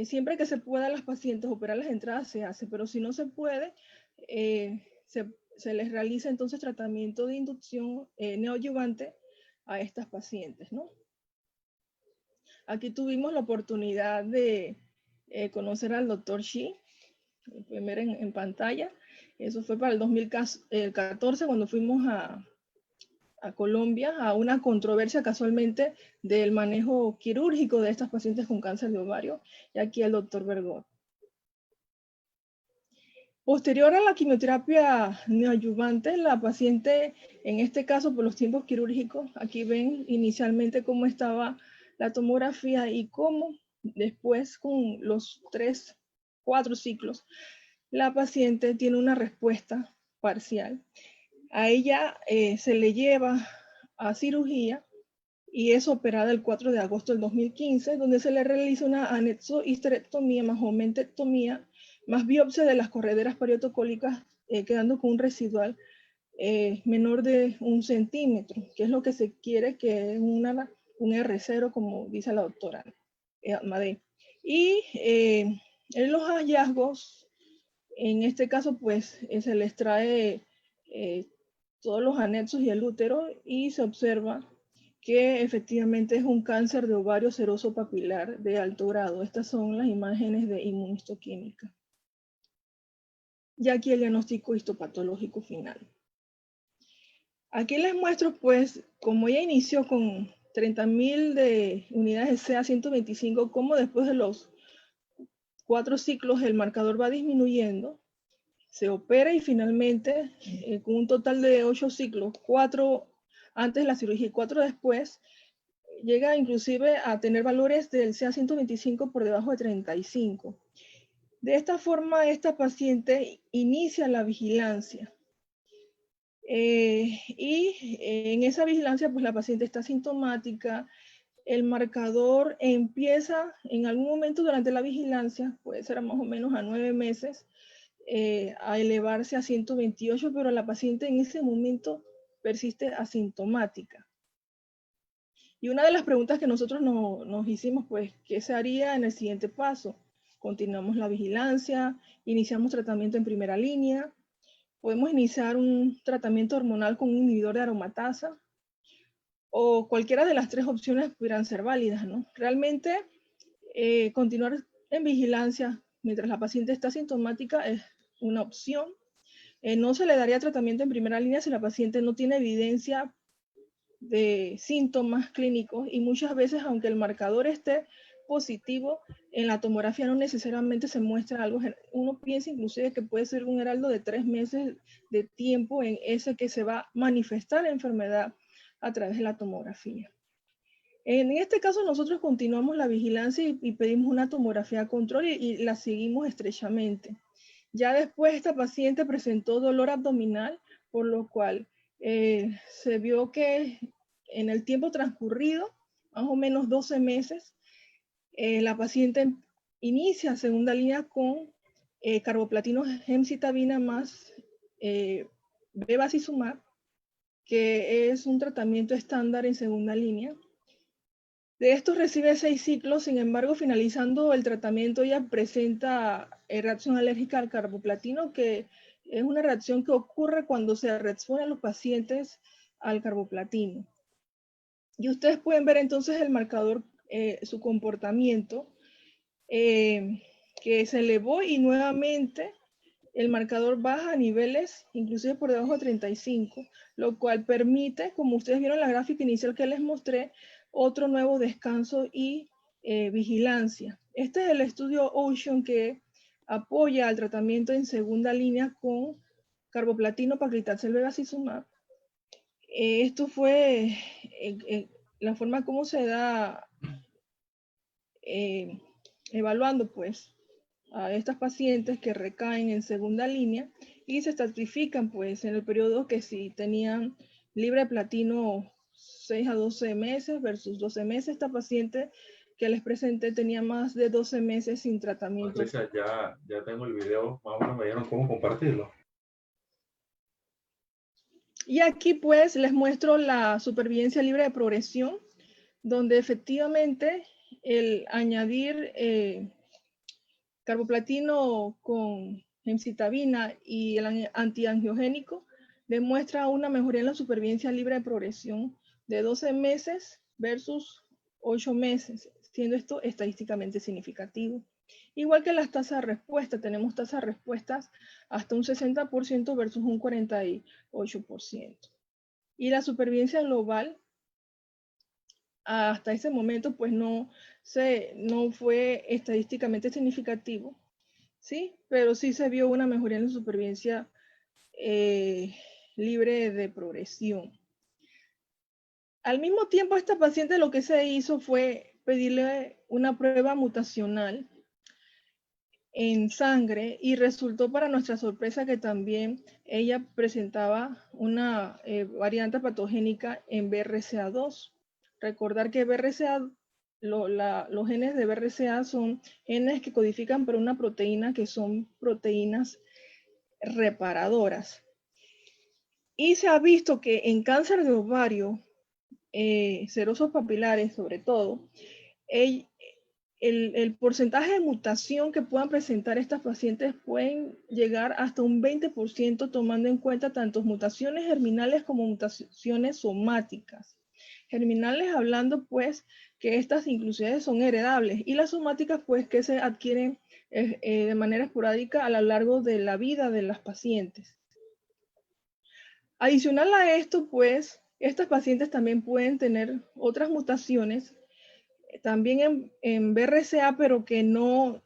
siempre que se pueda las pacientes operar las entradas se hace, pero si no se puede, se les realiza entonces tratamiento de inducción neoadyuvante a estas pacientes, ¿no? Aquí tuvimos la oportunidad de conocer al doctor Shi, primero en pantalla. Eso fue para el 2014 cuando fuimos a Colombia a una controversia casualmente del manejo quirúrgico de estas pacientes con cáncer de ovario. Y aquí el doctor Bergot. Posterior a la quimioterapia neoadyuvante, la paciente, en este caso por los tiempos quirúrgicos, aquí ven inicialmente cómo estaba la tomografía y cómo después con los 3, 4 ciclos, la paciente tiene una respuesta parcial. A ella se le lleva a cirugía y es operada el 4 de agosto del 2015, donde se le realiza una anexohisterectomía más omentectomía, más biopsia de las correderas periotocólicas, quedando con un residual menor de 1 centímetro, que es lo que se quiere, que es un R0, como dice la doctora Madé. Y en los hallazgos, en este caso, pues se les trae todos los anexos y el útero y se observa que efectivamente es un cáncer de ovario seroso papilar de alto grado. Estas son las imágenes de inmunistoquímica. Y aquí el diagnóstico histopatológico final. Aquí les muestro, pues, como ella inició con 30.000 de unidades de CA125, cómo después de los 4 ciclos el marcador va disminuyendo, se opera y finalmente, con un total de 8 ciclos, 4 antes de la cirugía y 4 después, llega inclusive a tener valores del CA125 por debajo de 35. De esta forma, esta paciente inicia la vigilancia. Y en esa vigilancia, pues la paciente está sintomática, el marcador empieza en algún momento durante la vigilancia, puede ser más o menos a 9 meses, a elevarse a 128, pero la paciente en ese momento persiste asintomática. Y una de las preguntas que nosotros nos hicimos, pues, ¿qué se haría en el siguiente paso? Continuamos la vigilancia, iniciamos tratamiento en primera línea, podemos iniciar un tratamiento hormonal con un inhibidor de aromatasa, o cualquiera de las 3 opciones pudieran ser válidas, ¿no? Realmente, continuar en vigilancia mientras la paciente está sintomática es una opción. No se le daría tratamiento en primera línea si la paciente no tiene evidencia de síntomas clínicos, y muchas veces, aunque el marcador esté positivo, en la tomografía no necesariamente se muestra algo. Uno piensa inclusive que puede ser un heraldo de 3 meses de tiempo en ese que se va a manifestar la enfermedad a través de la tomografía. En este caso nosotros continuamos la vigilancia y pedimos una tomografía control y la seguimos estrechamente. Ya después esta paciente presentó dolor abdominal, por lo cual se vio que en el tiempo transcurrido, más o menos 12 meses, la paciente inicia segunda línea con carboplatino gemcitabina más bevacizumab, que es un tratamiento estándar en segunda línea. De estos recibe 6 ciclos, sin embargo, finalizando el tratamiento ella presenta reacción alérgica al carboplatino, que es una reacción que ocurre cuando se reexponen los pacientes al carboplatino. Y ustedes pueden ver entonces el marcador, su comportamiento, que se elevó y nuevamente el marcador baja a niveles inclusive por debajo de 35, lo cual permite, como ustedes vieron en la gráfica inicial que les mostré, otro nuevo descanso y vigilancia. Este es el estudio Ocean que apoya al tratamiento en segunda línea con carboplatino, paclitaxel, bevacizumab. Esto fue la forma como se da evaluando pues a estas pacientes que recaen en segunda línea y se estratifican pues en el periodo que si tenían libre platino 6 a 12 meses versus 12 meses. Esta paciente que les presenté tenía más de 12 meses sin tratamiento. Patricia, ya tengo el video, más o menos me dieron cómo compartirlo. Y aquí pues les muestro la supervivencia libre de progresión, donde efectivamente el añadir carboplatino con gemcitabina y el antiangiogénico demuestra una mejoría en la supervivencia libre de progresión de 12 meses versus 8 meses, siendo esto estadísticamente significativo. Igual que las tasas de respuesta, tenemos tasas de respuestas hasta un 60% versus un 48%. Y la supervivencia global, hasta ese momento, pues no fue estadísticamente significativo, ¿sí? Pero sí se vio una mejoría en la supervivencia libre de progresión. Al mismo tiempo, a esta paciente lo que se hizo fue pedirle una prueba mutacional en sangre y resultó para nuestra sorpresa que también ella presentaba una variante patogénica en BRCA2. Recordar que BRCA, los genes de BRCA son genes que codifican por una proteína que son proteínas reparadoras. Y se ha visto que en cáncer de ovario, serosos papilares sobre todo, el porcentaje de mutación que puedan presentar estas pacientes pueden llegar hasta un 20%, tomando en cuenta tanto mutaciones germinales como mutaciones somáticas. Germinales hablando pues que estas inclusive son heredables, y las somáticas pues que se adquieren de manera esporádica a lo largo de la vida de las pacientes. Adicional a esto, pues, estas pacientes también pueden tener otras mutaciones, también en BRCA, pero que no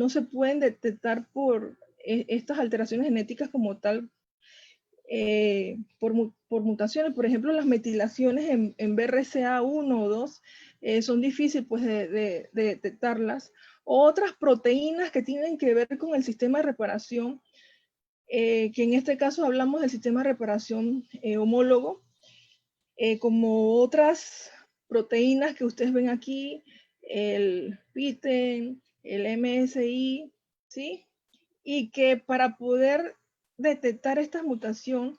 se pueden detectar por estas alteraciones genéticas como tal, por mutaciones. Por ejemplo, las metilaciones en BRCA1 o 2 son difíciles pues, de detectarlas. Otras proteínas que tienen que ver con el sistema de reparación, que en este caso hablamos del sistema de reparación homólogo, como otras proteínas que ustedes ven aquí, el PTEN, el MSI, ¿sí? Y que para poder detectar esta mutación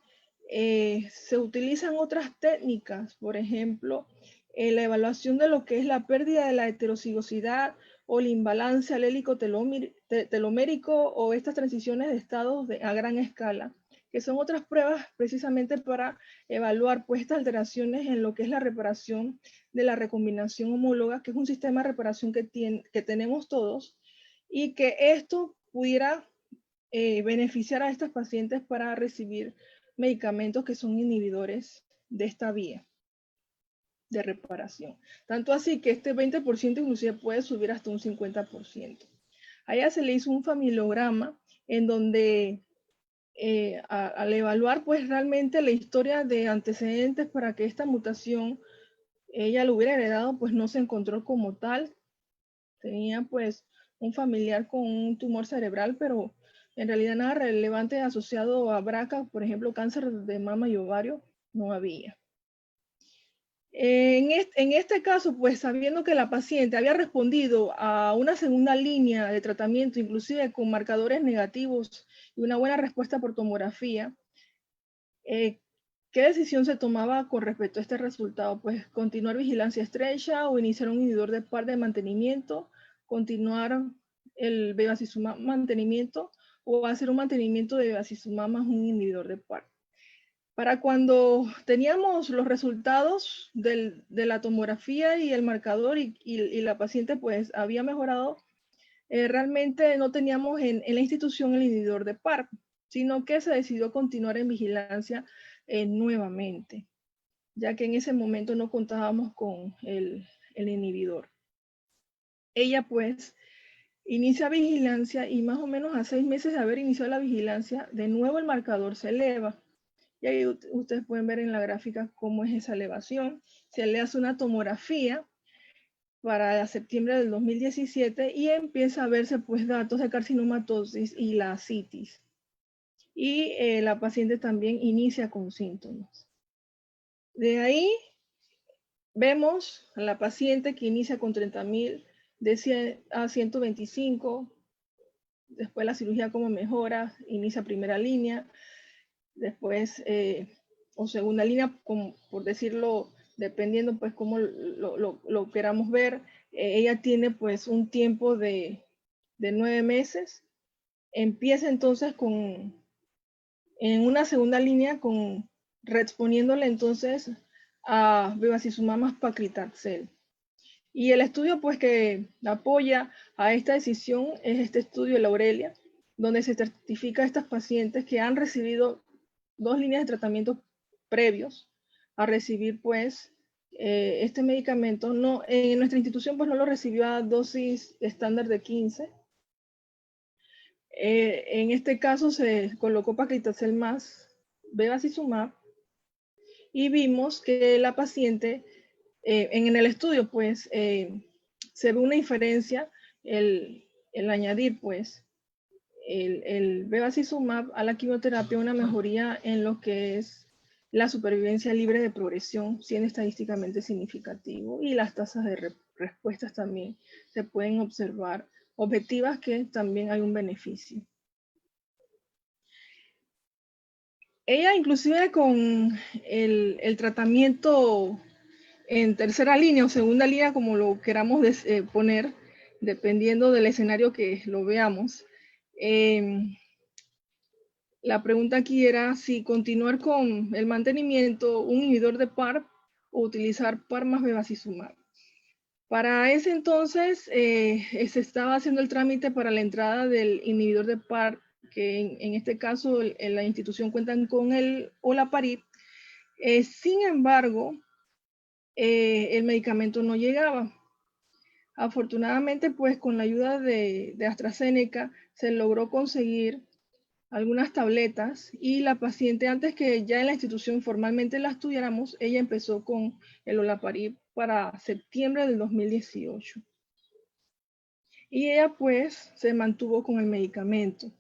se utilizan otras técnicas, por ejemplo, la evaluación de lo que es la pérdida de la heterocigosidad o el imbalance alélico telomérico o estas transiciones de estados a gran escala, que son otras pruebas precisamente para evaluar pues, estas alteraciones en lo que es la reparación de la recombinación homóloga, que es un sistema de reparación que tenemos todos, y que esto pudiera beneficiar a estas pacientes para recibir medicamentos que son inhibidores de esta vía de reparación. Tanto así que este 20% inclusive puede subir hasta un 50%. A ella se le hizo un familiograma en donde al evaluar pues realmente la historia de antecedentes para que esta mutación ella lo hubiera heredado, pues no se encontró como tal. Tenía pues un familiar con un tumor cerebral, pero en realidad nada relevante asociado a BRCA, por ejemplo, cáncer de mama y ovario, no había. En este caso, pues sabiendo que la paciente había respondido a una segunda línea de tratamiento, inclusive con marcadores negativos y una buena respuesta por tomografía, ¿qué decisión se tomaba con respecto a este resultado? Pues continuar vigilancia estrecha o iniciar un inhibidor de par de mantenimiento, continuar el bevacizumab mantenimiento o hacer un mantenimiento de bevacizumab más un inhibidor de par. Para cuando teníamos los resultados de la tomografía y el marcador y la paciente pues había mejorado, realmente no teníamos en la institución el inhibidor de PARP, sino que se decidió continuar en vigilancia nuevamente, ya que en ese momento no contábamos con el inhibidor. Ella pues inicia vigilancia y más o menos a 6 meses de haber iniciado la vigilancia, de nuevo el marcador se eleva. Y ahí ustedes pueden ver en la gráfica cómo es esa elevación. Se le hace una tomografía para septiembre del 2017 y empieza a verse pues datos de carcinomatosis y la ascitis. Y la paciente también inicia con síntomas. De ahí vemos a la paciente que inicia con 30.000 de 100 a 125. Después la cirugía como mejora, inicia primera línea. Después, o segunda línea, como, por decirlo, dependiendo pues cómo lo queramos ver. Ella tiene pues un tiempo de 9 meses. Empieza entonces en una segunda línea responiéndole entonces a bevacizumab más paclitaxel. Y el estudio pues que apoya a esta decisión es este estudio de la Aurelia, donde se certifica a estas pacientes que han recibido 2 líneas de tratamiento previos a recibir pues este medicamento. No, en nuestra institución pues no lo recibió a dosis estándar de 15. En este caso se colocó paclitaxel más bevacizumab y vimos que la paciente en el estudio pues se ve una diferencia el añadir pues el bevacizumab a la quimioterapia, una mejoría en lo que es la supervivencia libre de progresión, siendo estadísticamente significativo, y las tasas de respuestas también se pueden observar objetivas, que también hay un beneficio. Ella inclusive con el tratamiento en tercera línea o segunda línea, como lo queramos poner, dependiendo del escenario que lo veamos. La pregunta aquí era si continuar con el mantenimiento, un inhibidor de PARP o utilizar PARP más bevacizumab. Para ese entonces se estaba haciendo el trámite para la entrada del inhibidor de PARP que en este caso en la institución cuentan con el olaparib. Sin embargo, el medicamento no llegaba. Afortunadamente, pues con la ayuda de AstraZeneca se logró conseguir algunas tabletas y la paciente, antes que ya en la institución formalmente las tuviéramos, ella empezó con el olaparib para septiembre del 2018. Y ella pues se mantuvo con el medicamento.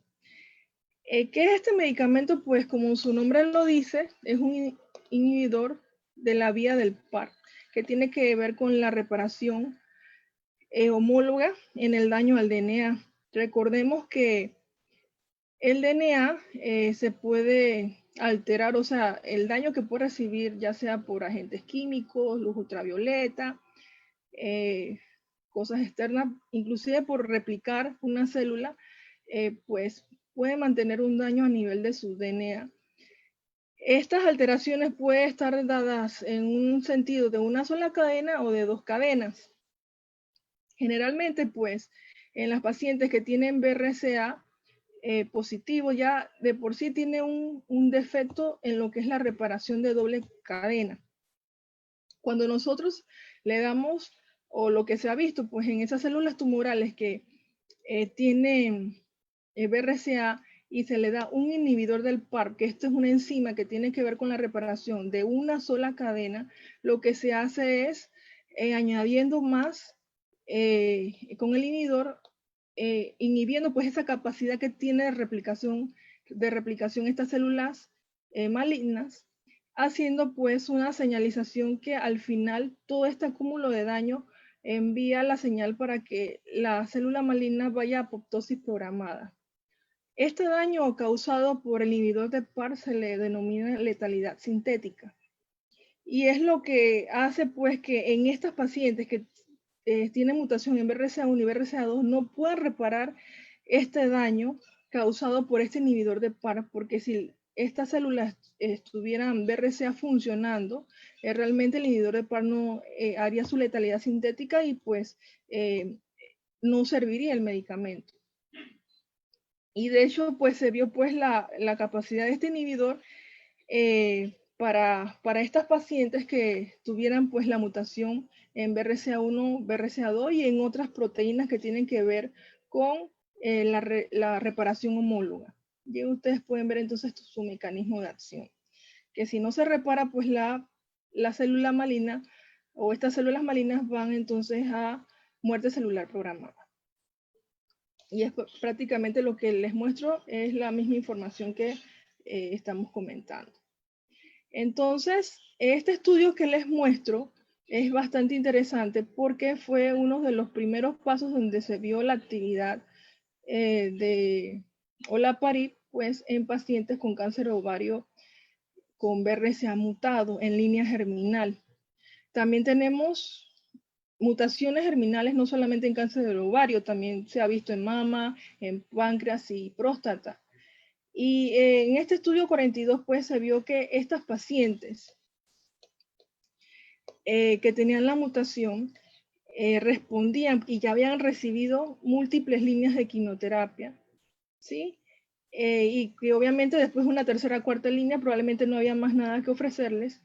¿Qué es este medicamento? Pues como su nombre lo dice, es un inhibidor de la vía del PAR, que tiene que ver con la reparación homóloga en el daño al DNA. Recordemos que el DNA se puede alterar, o sea, el daño que puede recibir, ya sea por agentes químicos, luz ultravioleta, cosas externas, inclusive por replicar una célula, pues puede mantener un daño a nivel de su DNA. Estas alteraciones pueden estar dadas en un sentido de una sola cadena o de dos cadenas. Generalmente, pues, en las pacientes que tienen BRCA positivo, ya de por sí tiene un defecto en lo que es la reparación de doble cadena. Cuando nosotros le damos, o lo que se ha visto, pues en esas células tumorales que tienen BRCA y se le da un inhibidor del PARP, que esto es una enzima que tiene que ver con la reparación de una sola cadena, lo que se hace es añadiendo más con el inhibidor, inhibiendo pues esa capacidad que tiene de replicación estas células malignas, haciendo pues una señalización que al final todo este acúmulo de daño envía la señal para que la célula maligna vaya a apoptosis programada. Este daño causado por el inhibidor de PAR se le denomina letalidad sintética. Y es lo que hace pues que en estas pacientes que tienen mutación en BRCA1 y BRCA2 no puedan reparar este daño causado por este inhibidor de PAR, porque si estas células estuvieran BRCA funcionando, realmente el inhibidor de PAR no haría su letalidad sintética y pues no serviría el medicamento. Y de hecho, pues se vio pues la capacidad de este inhibidor para estas pacientes que tuvieran pues la mutación en BRCA1, BRCA2 y en otras proteínas que tienen que ver con la reparación homóloga. Y ustedes pueden ver entonces su mecanismo de acción. Que si no se repara pues la célula maligna o estas células malignas van entonces a muerte celular programada. Y es prácticamente lo que les muestro, es la misma información que estamos comentando. Entonces, este estudio que les muestro es bastante interesante porque fue uno de los primeros pasos donde se vio la actividad de olaparib pues, en pacientes con cáncer de ovario con BRCA mutado en línea germinal. También tenemos mutaciones germinales no solamente en cáncer del ovario, también se ha visto en mama, en páncreas y próstata. Y en este estudio 42 pues se vio que estas pacientes que tenían la mutación respondían y ya habían recibido múltiples líneas de quimioterapia, ¿sí? Y que obviamente después de una tercera o cuarta línea probablemente no había más nada que ofrecerles.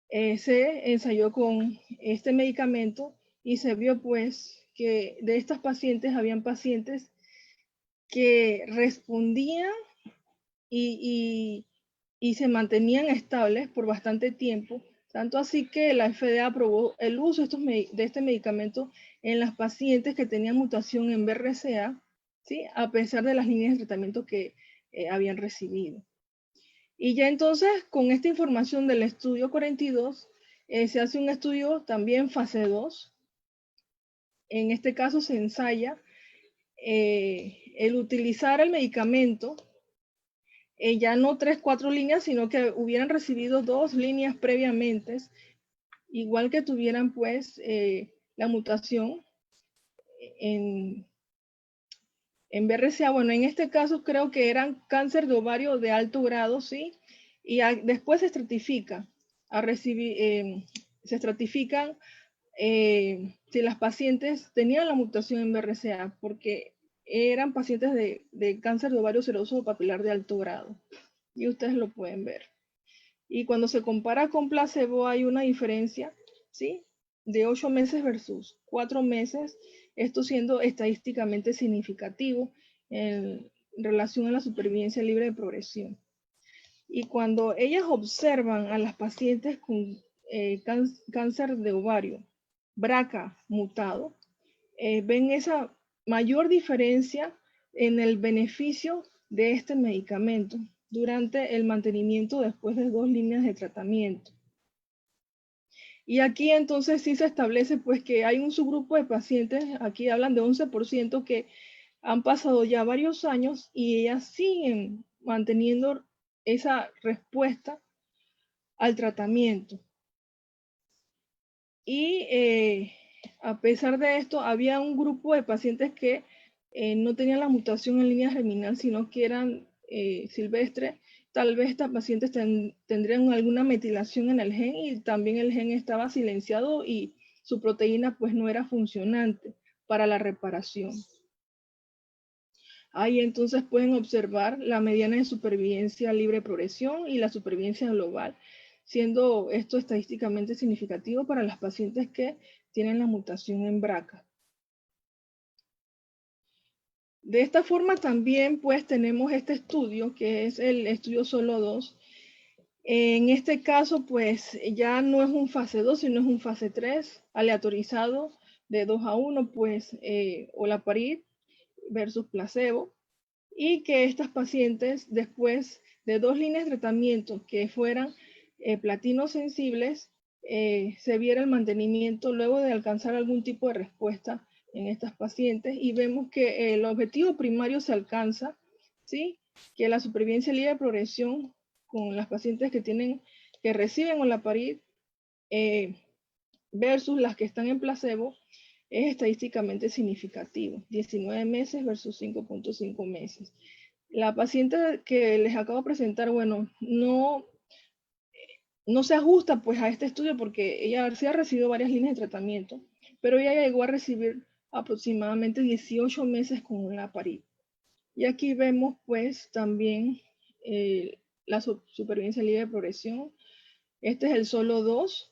Se ensayó con este medicamento y se vio pues que de estas pacientes habían pacientes que respondían y se mantenían estables por bastante tiempo, tanto así que la FDA aprobó el uso de este medicamento en las pacientes que tenían mutación en BRCA, ¿sí? A pesar de las líneas de tratamiento que habían recibido. Y ya entonces, con esta información del estudio 42, se hace un estudio también fase 2. En este caso se ensaya el utilizar el medicamento, ya no 3, 4 líneas, sino que hubieran recibido 2 líneas previamente, igual que tuvieran pues la mutación en BRCA. Bueno, en este caso creo que eran cáncer de ovario de alto grado, ¿sí? Y después se estratifica se estratifican si las pacientes tenían la mutación en BRCA, porque eran pacientes de cáncer de ovario seroso papilar de alto grado. Y ustedes lo pueden ver. Y cuando se compara con placebo hay una diferencia, ¿sí? De 8 meses versus 4 meses, esto siendo estadísticamente significativo en relación a la supervivencia libre de progresión. Y cuando ellas observan a las pacientes con cáncer de ovario, BRCA mutado, ven esa mayor diferencia en el beneficio de este medicamento durante el mantenimiento después de 2 líneas de tratamiento. Y aquí entonces sí se establece pues que hay un subgrupo de pacientes, aquí hablan de 11% que han pasado ya varios años y ellas siguen manteniendo esa respuesta al tratamiento. Y a pesar de esto, había un grupo de pacientes que no tenían la mutación en línea germinal, sino que eran silvestres. Tal vez estas pacientes tendrían alguna metilación en el gen y también el gen estaba silenciado y su proteína pues no era funcionante para la reparación. Ahí entonces pueden observar la mediana de supervivencia libre de progresión y la supervivencia global, siendo esto estadísticamente significativo para las pacientes que tienen la mutación en BRCA. De esta forma también pues tenemos este estudio, que es el estudio SOLO2. En este caso pues ya no es un fase 2, sino es un fase 3, aleatorizado de 2-1, pues olaparib versus placebo. Y que estas pacientes, después de 2 líneas de tratamiento que fueran platino sensibles, se viera el mantenimiento luego de alcanzar algún tipo de respuesta en estas pacientes. Y vemos que el objetivo primario se alcanza, ¿sí? Que la supervivencia libre de progresión con las pacientes que reciben olaparib versus las que están en placebo es estadísticamente significativo, 19 meses versus 5.5 meses. La paciente que les acabo de presentar, bueno, no se ajusta pues a este estudio porque ella sí ha recibido varias líneas de tratamiento, pero ella llegó a recibir aproximadamente 18 meses con olaparib. Y aquí vemos pues también la supervivencia libre de progresión. Este es el SOLO2.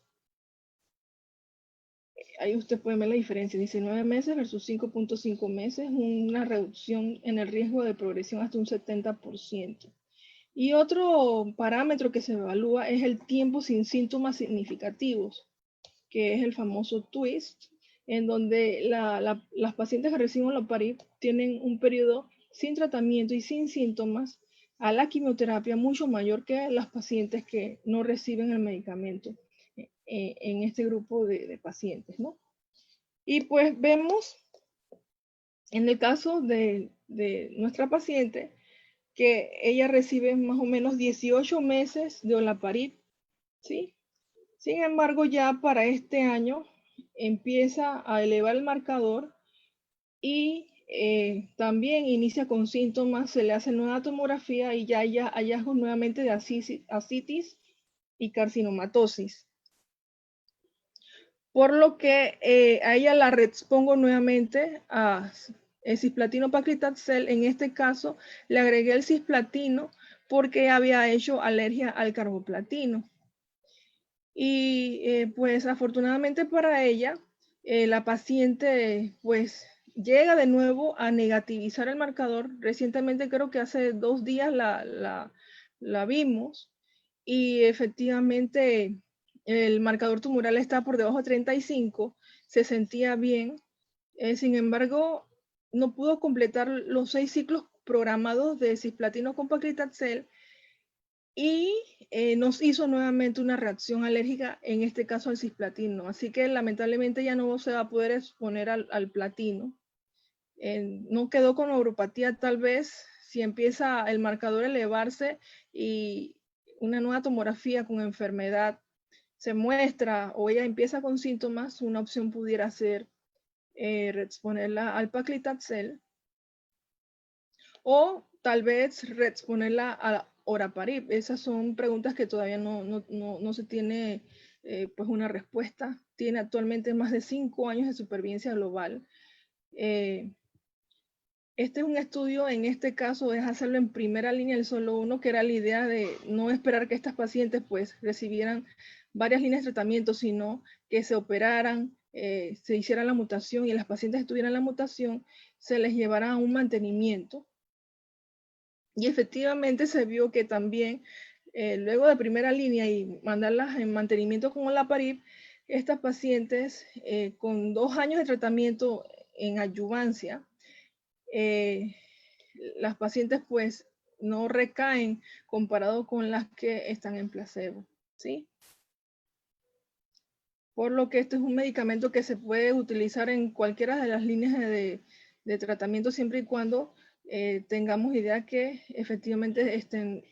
Ahí usted puede ver la diferencia, 19 meses versus 5.5 meses, una reducción en el riesgo de progresión hasta un 70%. Y otro parámetro que se evalúa es el tiempo sin síntomas significativos, que es el famoso TWIST, en donde las pacientes que reciben olaparib tienen un periodo sin tratamiento y sin síntomas a la quimioterapia mucho mayor que las pacientes que no reciben el medicamento en este grupo de pacientes, ¿no? Y pues vemos en el caso de nuestra paciente que ella recibe más o menos 18 meses de olaparib, ¿sí? Sin embargo, ya para este año empieza a elevar el marcador y también inicia con síntomas, se le hace nueva tomografía y ya hay hallazgos nuevamente de ascitis y carcinomatosis. Por lo que a ella la reexpongo nuevamente a cisplatino paclitaxel. En este caso le agregué el cisplatino porque había hecho alergia al carboplatino. Y pues afortunadamente para ella, la paciente pues llega de nuevo a negativizar el marcador. Recientemente, creo que hace 2 días la vimos y efectivamente el marcador tumoral está por debajo de 35, se sentía bien. Sin embargo, no pudo completar los 6 ciclos programados de cisplatino con paclitaxel y nos hizo nuevamente una reacción alérgica, en este caso al cisplatino. Así que lamentablemente ya no se va a poder exponer al platino. No quedó con neuropatía, tal vez si empieza el marcador a elevarse y una nueva tomografía con enfermedad se muestra o ella empieza con síntomas, una opción pudiera ser reexponerla al paclitaxel o tal vez reexponerla a olaparib. Esas son preguntas que todavía no se tiene pues una respuesta. Tiene actualmente más de 5 años de supervivencia global. Este es un estudio, en este caso es hacerlo en primera línea, el solo uno, que era la idea de no esperar que estas pacientes pues recibieran varias líneas de tratamiento, sino que se operaran, se hiciera la mutación y las pacientes que tuvieran la mutación se les llevara a un mantenimiento. Y efectivamente se vio que también luego de primera línea y mandarlas en mantenimiento con olaparib, estas pacientes con 2 años de tratamiento en adyuvancia, las pacientes pues no recaen comparado con las que están en placebo, ¿sí? Por lo que este es un medicamento que se puede utilizar en cualquiera de las líneas de tratamiento siempre y cuando tengamos idea que efectivamente estén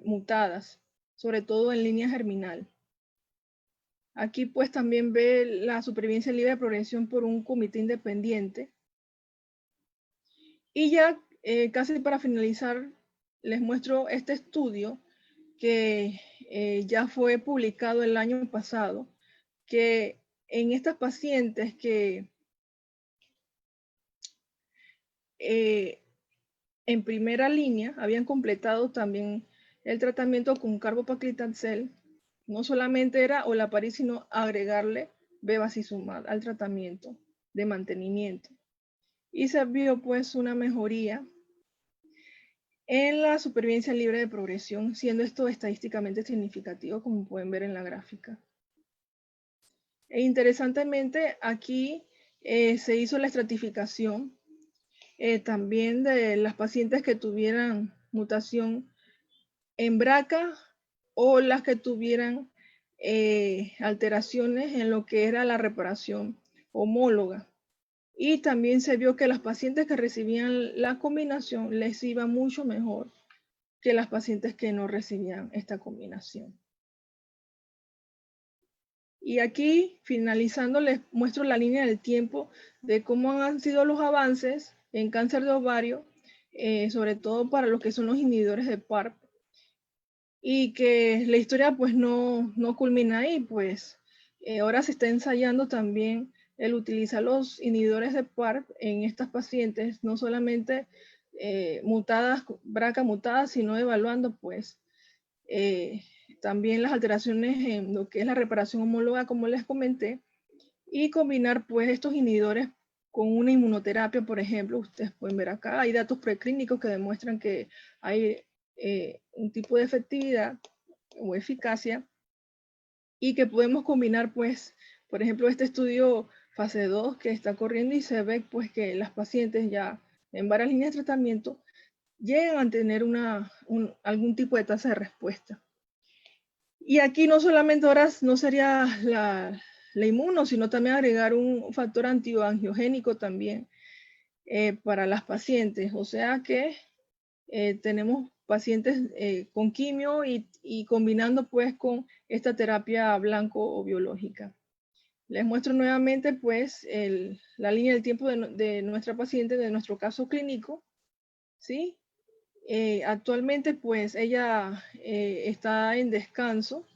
mutadas, sobre todo en línea germinal. Aquí pues también ve la supervivencia libre de progresión por un comité independiente. Y ya casi para finalizar, les muestro este estudio que ya fue publicado el año pasado, que en estas pacientes que en primera línea habían completado también el tratamiento con carbopaclitaxel, no solamente era olaparib, sino agregarle bevacizumab al tratamiento de mantenimiento. Y se vio pues una mejoría en la supervivencia libre de progresión, siendo esto estadísticamente significativo, como pueden ver en la gráfica. E interesantemente, aquí se hizo la estratificación también de las pacientes que tuvieran mutación en BRCA o las que tuvieran alteraciones en lo que era la reparación homóloga. Y también se vio que las pacientes que recibían la combinación les iba mucho mejor que las pacientes que no recibían esta combinación. Y aquí, finalizando, les muestro la línea del tiempo de cómo han sido los avances en cáncer de ovario, sobre todo para lo que son los inhibidores de PARP, y que la historia pues no culmina ahí, pues ahora se está ensayando también el utilizar los inhibidores de PARP en estas pacientes, no solamente mutadas, BRCA mutadas, sino evaluando pues también las alteraciones en lo que es la reparación homóloga, como les comenté, y combinar pues estos inhibidores con una inmunoterapia, por ejemplo. Ustedes pueden ver acá, hay datos preclínicos que demuestran que hay un tipo de efectividad o eficacia y que podemos combinar pues, por ejemplo, este estudio fase 2 que está corriendo y se ve pues que las pacientes ya en varias líneas de tratamiento llegan a tener algún tipo de tasa de respuesta. Y aquí no solamente ahora no sería la inmuno, sino también agregar un factor antiangiogénico también para las pacientes. O sea que tenemos pacientes con quimio y combinando pues con esta terapia blanco o biológica. Les muestro nuevamente pues la línea del tiempo de nuestra paciente, de nuestro caso clínico, ¿sí? Actualmente pues ella está en descanso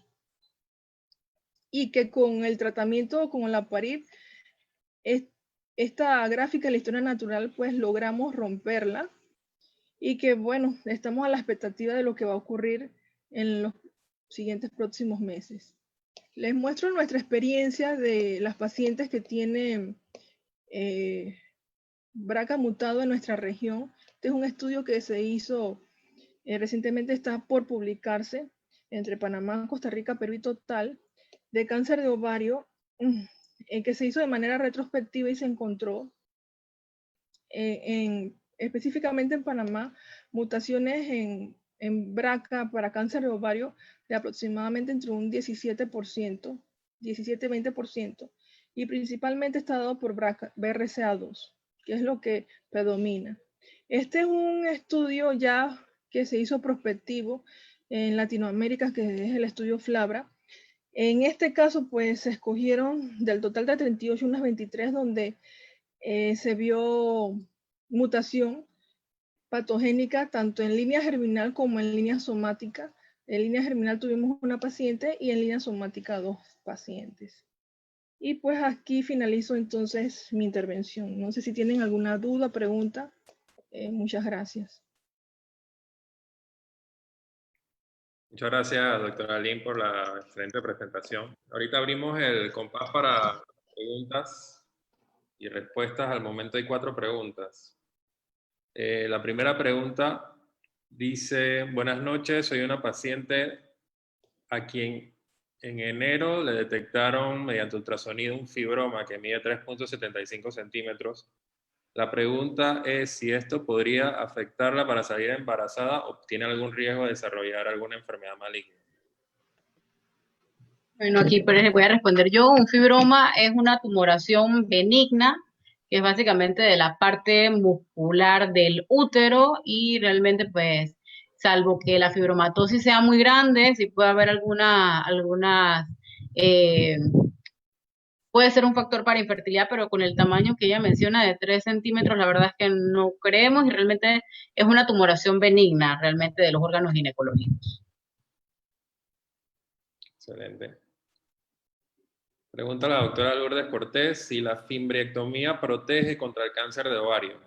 y que con el tratamiento con olaparib, esta gráfica de la historia natural pues logramos romperla y que bueno, estamos a la expectativa de lo que va a ocurrir en los siguientes próximos meses. Les muestro nuestra experiencia de las pacientes que tienen BRCA mutado en nuestra región. Este es un estudio que se hizo recientemente, está por publicarse entre Panamá, Costa Rica, Perú y Total, de cáncer de ovario, que se hizo de manera retrospectiva y se encontró específicamente en Panamá mutaciones en BRCA para cáncer de ovario de aproximadamente entre un 17%, 17-20%, y principalmente está dado por BRCA2, que es lo que predomina. Este es un estudio ya que se hizo prospectivo en Latinoamérica, que es el estudio FLABRA. En este caso, pues se escogieron del total de 38 unas 23, donde se vio mutación patogénica tanto en línea germinal como en línea somática. En línea germinal tuvimos una paciente y en línea somática 2 pacientes. Y pues aquí finalizo entonces mi intervención. No sé si tienen alguna duda, pregunta. Muchas gracias. Muchas gracias, doctora Lin, por la excelente presentación. Ahorita abrimos el compás para preguntas y respuestas. Al momento hay 4 preguntas. La primera pregunta dice: buenas noches, soy una paciente a quien en enero le detectaron mediante ultrasonido un fibroma que mide 3.75 centímetros. La pregunta es si esto podría afectarla para salir embarazada o tiene algún riesgo de desarrollar alguna enfermedad maligna. Bueno, aquí pues, voy a responder yo. Un fibroma es una tumoración benigna, que es básicamente de la parte muscular del útero y realmente pues, salvo que la fibromatosis sea muy grande, sí puede haber eh, puede ser un factor para infertilidad, pero con el tamaño que ella menciona de 3 centímetros, la verdad es que no creemos y realmente es una tumoración benigna realmente de los órganos ginecológicos. Excelente. Pregunta a la doctora Lourdes Cortés si la fimbriectomía protege contra el cáncer de ovario.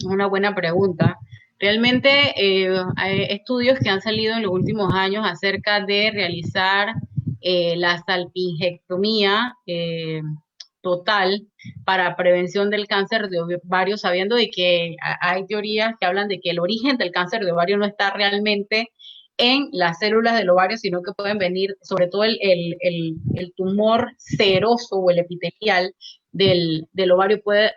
Una buena pregunta. Realmente hay estudios que han salido en los últimos años acerca de realizar la salpingectomía total para prevención del cáncer de ovario, sabiendo de que hay teorías que hablan de que el origen del cáncer de ovario no está realmente en las células del ovario, sino que pueden venir, sobre todo el tumor seroso o el epitelial del ovario puede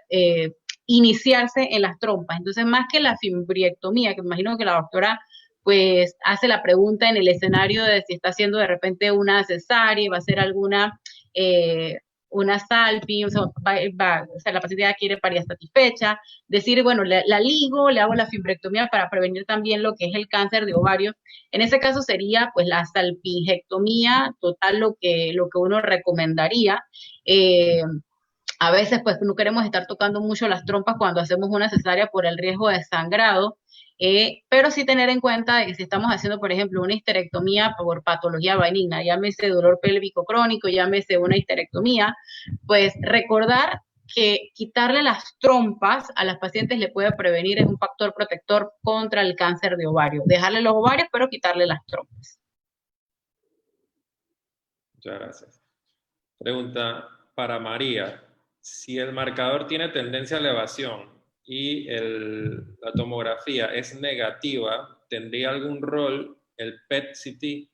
iniciarse en las trompas. Entonces, más que la fimbriectomía, que me imagino que la doctora pues hace la pregunta en el escenario de si está haciendo de repente una cesárea, va a hacer alguna una salpi, o sea, la paciente ya quiere parir satisfecha, decir, bueno, la ligo, le hago la fibrectomía para prevenir también lo que es el cáncer de ovario. En ese caso sería pues la salpingectomía total lo que uno recomendaría. A veces pues no queremos estar tocando mucho las trompas cuando hacemos una cesárea por el riesgo de sangrado, pero sí tener en cuenta que si estamos haciendo, por ejemplo, una histerectomía por patología benigna, llámese dolor pélvico crónico, llámese una histerectomía, pues recordar que quitarle las trompas a las pacientes le puede prevenir, es un factor protector contra el cáncer de ovario. Dejarle los ovarios, pero quitarle las trompas. Muchas gracias. Pregunta para María: si el marcador tiene tendencia a elevación y la tomografía es negativa, ¿tendría algún rol el PET-CT?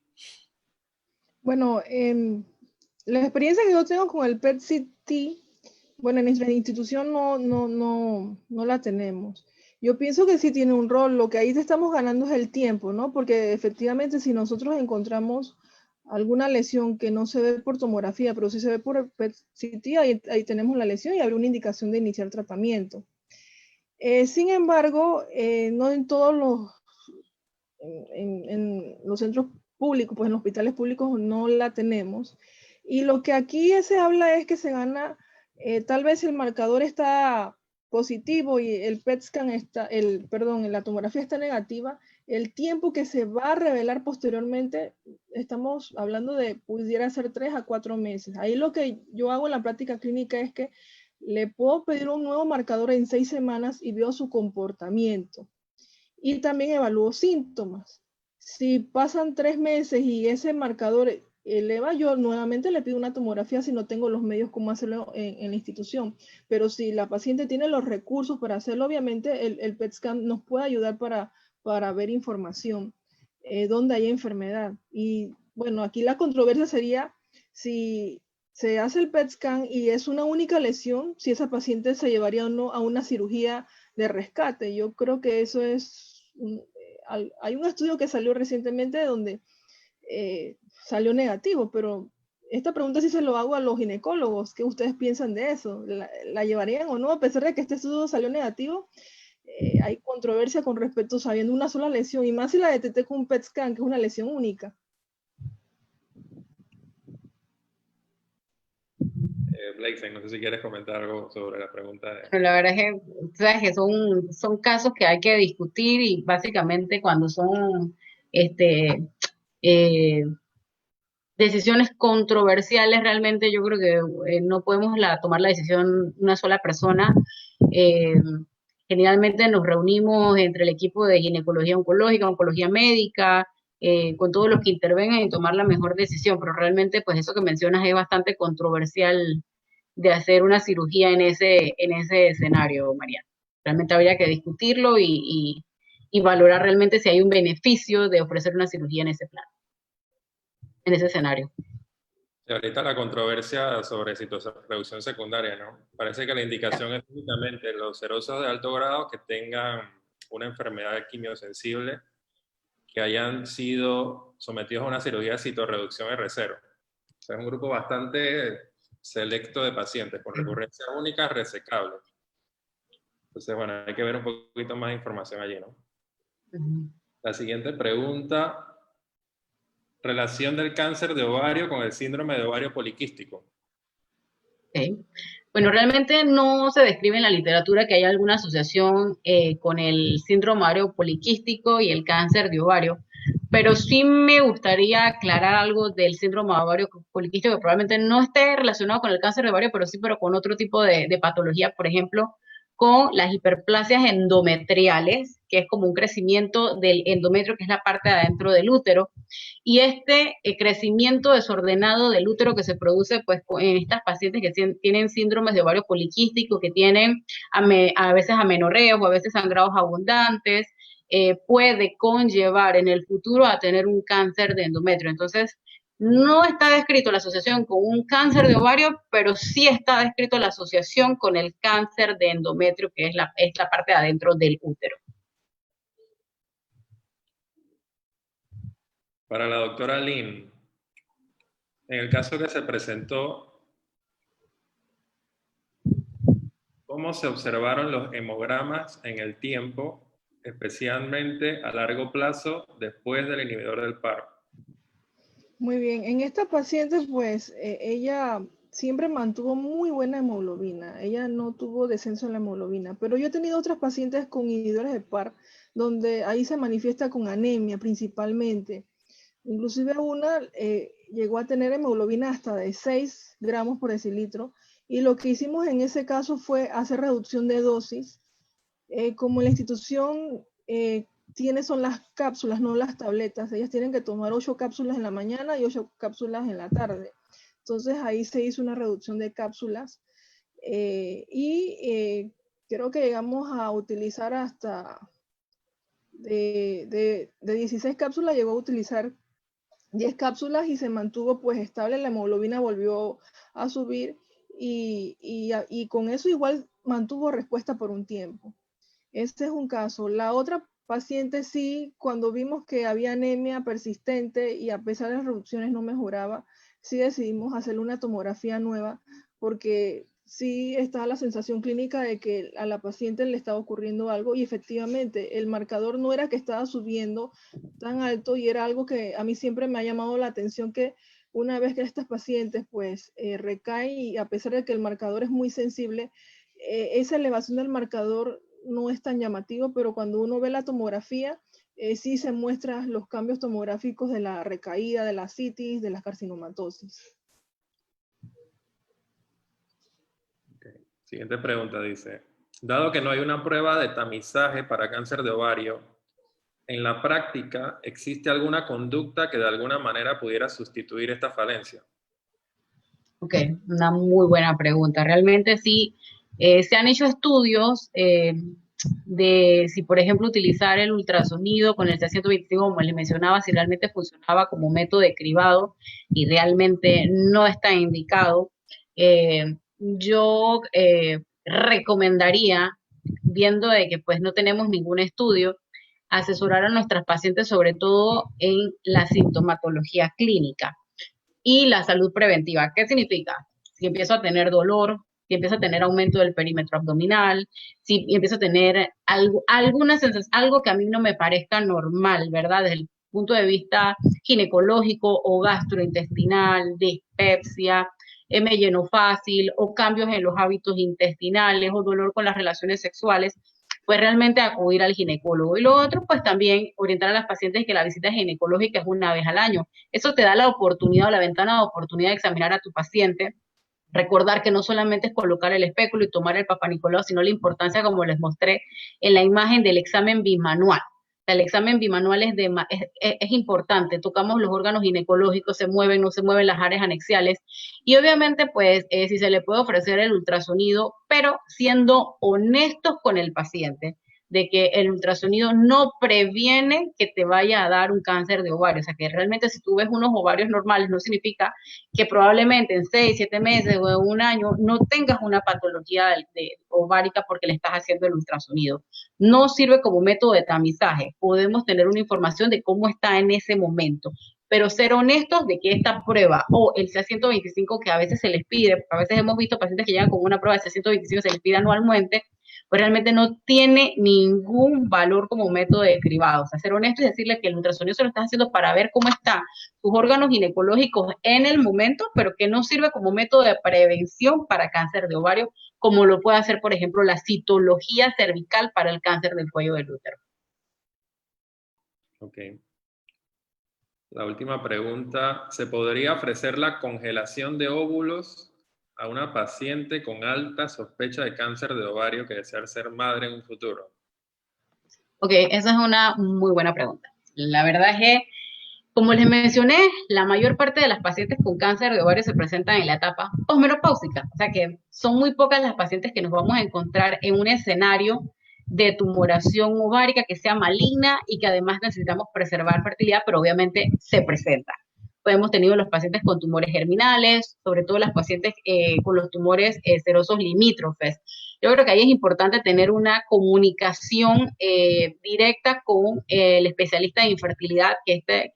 Bueno, la experiencia que yo tengo con el PET-CT, bueno, en nuestra institución no la tenemos. Yo pienso que sí tiene un rol, lo que ahí estamos ganando es el tiempo, ¿no? Porque efectivamente si nosotros encontramos alguna lesión que no se ve por tomografía, pero sí se ve por el PET-CT, ahí tenemos la lesión y habrá una indicación de iniciar tratamiento. Sin embargo, no en todos en los centros públicos, pues en los hospitales públicos no la tenemos. Y lo que aquí se habla es que se gana, tal vez el marcador está positivo y el PET scan está, la tomografía está negativa, el tiempo que se va a revelar posteriormente, estamos hablando de pudiera ser 3 a 4 meses. Ahí lo que yo hago en la práctica clínica es que le puedo pedir un nuevo marcador en 6 semanas y veo su comportamiento. Y también evalúo síntomas. Si pasan 3 meses y ese marcador eleva, yo nuevamente le pido una tomografía si no tengo los medios como hacerlo en la institución. Pero si la paciente tiene los recursos para hacerlo, obviamente el PET scan nos puede ayudar para ver información, dónde hay enfermedad. Y bueno, aquí la controversia sería si se hace el PET scan y es una única lesión, si esa paciente se llevaría o no a una cirugía de rescate. Yo creo que eso es, hay un estudio que salió recientemente donde salió negativo, pero esta pregunta sí se lo hago a los ginecólogos. ¿Qué ustedes piensan de eso? ¿La llevarían o no? A pesar de que este estudio salió negativo, hay controversia con respecto a sabiendo una sola lesión, y más si la detecté con un PET scan, que es una lesión única. Blake, no sé si quieres comentar algo sobre la pregunta. La verdad es que, sabes que son casos que hay que discutir y básicamente cuando son eh, decisiones controversiales, realmente yo creo que no podemos tomar la decisión una sola persona. Generalmente nos reunimos entre el equipo de ginecología oncológica, oncología médica, con todos los que intervengan y tomar la mejor decisión, pero realmente pues eso que mencionas es bastante controversial de hacer una cirugía en ese escenario, María. Realmente habría que discutirlo y valorar realmente si hay un beneficio de ofrecer una cirugía en ese plan, en ese escenario. Y ahorita la controversia sobre reducción secundaria, ¿no? Parece que la indicación es únicamente los serosos de alto grado que tengan una enfermedad quimiosensible que hayan sido sometidos a una cirugía de citorreducción R0. O sea, es un grupo bastante selecto de pacientes con recurrencia única resecable. Entonces, bueno, hay que ver un poquito más de información allí, ¿no? La siguiente pregunta, relación del cáncer de ovario con el síndrome de ovario poliquístico. Okay. Bueno, realmente no se describe en la literatura que haya alguna asociación con el síndrome ovario poliquístico y el cáncer de ovario, pero sí me gustaría aclarar algo del síndrome ovario poliquístico que probablemente no esté relacionado con el cáncer de ovario, pero con otro tipo de patología, por ejemplo, con las hiperplasias endometriales, que es como un crecimiento del endometrio, que es la parte de adentro del útero, y este crecimiento desordenado del útero que se produce pues en estas pacientes que tienen síndromes de ovario poliquístico, que tienen a veces amenorreas o a veces sangrados abundantes, puede conllevar en el futuro a tener un cáncer de endometrio. Entonces, no está descrito la asociación con un cáncer de ovario, pero sí está descrito la asociación con el cáncer de endometrio, que es la parte de adentro del útero. Para la doctora Lynn, en el caso que se presentó, ¿cómo se observaron los hemogramas en el tiempo, especialmente a largo plazo después del inhibidor del PARP? Muy bien, en esta paciente pues ella siempre mantuvo muy buena hemoglobina, ella no tuvo descenso en la hemoglobina, pero yo he tenido otras pacientes con inhibidores de PARP donde ahí se manifiesta con anemia principalmente. Inclusive una llegó a tener hemoglobina hasta de 6 gramos por decilitro, y lo que hicimos en ese caso fue hacer reducción de dosis. Como la institución son las cápsulas, no las tabletas, ellas tienen que tomar 8 cápsulas en la mañana y 8 cápsulas en la tarde. Entonces ahí se hizo una reducción de cápsulas creo que llegamos a utilizar hasta de 16 cápsulas, llegó a utilizar 10 cápsulas y se mantuvo pues estable, la hemoglobina volvió a subir y con eso igual mantuvo respuesta por un tiempo. Este es un caso. La otra paciente sí, cuando vimos que había anemia persistente y a pesar de las reducciones no mejoraba, sí decidimos hacerle una tomografía nueva porque sí estaba la sensación clínica de que a la paciente le estaba ocurriendo algo y efectivamente el marcador no era que estaba subiendo tan alto y era algo que a mí siempre me ha llamado la atención, que una vez que estas pacientes pues recaen y a pesar de que el marcador es muy sensible, esa elevación del marcador no es tan llamativo, pero cuando uno ve la tomografía, sí se muestran los cambios tomográficos de la recaída, de la citis, de la carcinomatosis. Okay. Siguiente pregunta dice, dado que no hay una prueba de tamizaje para cáncer de ovario, ¿en la práctica existe alguna conducta que de alguna manera pudiera sustituir esta falencia? Ok, una muy buena pregunta. Realmente sí, se han hecho estudios de si, por ejemplo, utilizar el ultrasonido con el C125, como les mencionaba, si realmente funcionaba como método de cribado y realmente no está indicado. Yo recomendaría, viendo de que pues no tenemos ningún estudio, asesorar a nuestras pacientes sobre todo en la sintomatología clínica y la salud preventiva. ¿Qué significa? Si empiezo a tener dolor, si empiezo a tener aumento del perímetro abdominal, si empiezo a tener alguna sensación, algo que a mí no me parezca normal, ¿verdad? Desde el punto de vista ginecológico o gastrointestinal, dispepsia, me lleno fácil o cambios en los hábitos intestinales o dolor con las relaciones sexuales, pues realmente acudir al ginecólogo. Y lo otro, pues también orientar a las pacientes que la visita ginecológica es una vez al año. Eso te da la oportunidad o la ventana de oportunidad de examinar a tu paciente Recordar que no solamente es colocar el espéculo y tomar el Papa Nicolau, sino la importancia, como les mostré en la imagen, del examen bimanual. El examen bimanual es importante, tocamos los órganos ginecológicos, se mueven, no se mueven las áreas anexiales, y obviamente pues si se le puede ofrecer el ultrasonido, pero siendo honestos con el paciente, de que el ultrasonido no previene que te vaya a dar un cáncer de ovario, o sea que realmente si tú ves unos ovarios normales no significa que probablemente en 6, 7 meses o en un año no tengas una patología ovárica porque le estás haciendo el ultrasonido. No sirve como método de tamizaje. Podemos tener una información de cómo está en ese momento, pero ser honestos de que esta prueba o el C125 que a veces se les pide, a veces hemos visto pacientes que llegan con una prueba de C125 se les pide anualmente, pues realmente no tiene ningún valor como método de cribado. O sea, ser honesto y decirle que el ultrasonido se lo estás haciendo para ver cómo están tus órganos ginecológicos en el momento, pero que no sirve como método de prevención para cáncer de ovario, como lo puede hacer, por ejemplo, la citología cervical para el cáncer del cuello del útero. Ok. La última pregunta, ¿se podría ofrecer la congelación de óvulos a una paciente con alta sospecha de cáncer de ovario que desea ser madre en un futuro? Ok, esa es una muy buena pregunta. La verdad es que, como les mencioné, la mayor parte de las pacientes con cáncer de ovario se presentan en la etapa posmenopáusica, o sea que son muy pocas las pacientes que nos vamos a encontrar en un escenario de tumoración ovárica que sea maligna y que además necesitamos preservar fertilidad, pero obviamente se presenta. Pues hemos tenido los pacientes con tumores germinales, sobre todo las pacientes con los tumores serosos limítrofes. Yo creo que ahí es importante tener una comunicación directa con el especialista de infertilidad, que este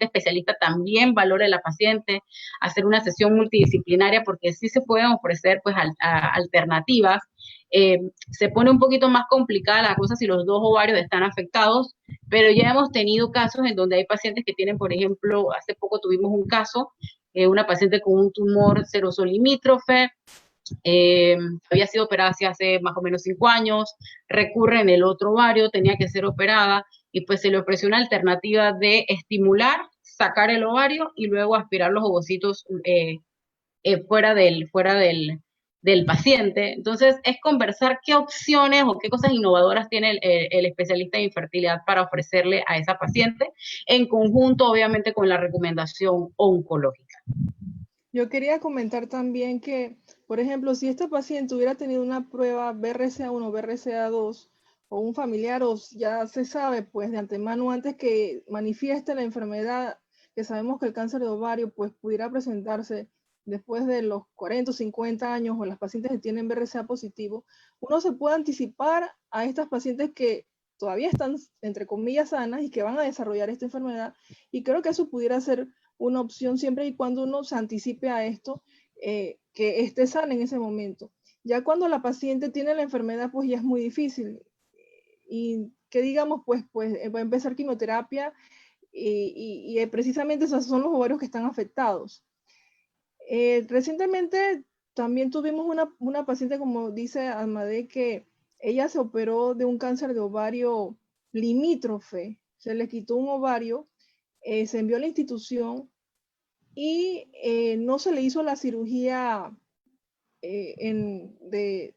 especialista también valore a la paciente, hacer una sesión multidisciplinaria, porque sí se pueden ofrecer pues alternativas. Se pone un poquito más complicada la cosa si los dos ovarios están afectados, pero ya hemos tenido casos en donde hay pacientes que tienen, por ejemplo, hace poco tuvimos un caso, una paciente con un tumor seroso limítrofe, había sido operada hace más o menos 5 años, recurre en el otro ovario, tenía que ser operada, y pues se le ofreció una alternativa de estimular, sacar el ovario y luego aspirar los ovocitos fuera del paciente. Entonces, es conversar qué opciones o qué cosas innovadoras tiene el especialista de infertilidad para ofrecerle a esa paciente, en conjunto, obviamente, con la recomendación oncológica. Yo quería comentar también que, por ejemplo, si esta paciente hubiera tenido una prueba BRCA1, BRCA2 o un familiar, o ya se sabe pues de antemano antes que manifieste la enfermedad, que sabemos que el cáncer de ovario pues pudiera presentarse después de los 40 o 50 años, o las pacientes que tienen BRCA positivo, uno se puede anticipar a estas pacientes que todavía están, entre comillas, sanas y que van a desarrollar esta enfermedad, y creo que eso pudiera ser una opción siempre y cuando uno se anticipe a esto, que esté sana en ese momento. Ya cuando la paciente tiene la enfermedad, pues ya es muy difícil. Y que digamos, pues va a empezar quimioterapia y precisamente esos son los ovarios que están afectados. Recientemente también tuvimos una paciente, como dice Almade, que ella se operó de un cáncer de ovario limítrofe. Se le quitó un ovario, se envió a la institución y no se le hizo la cirugía de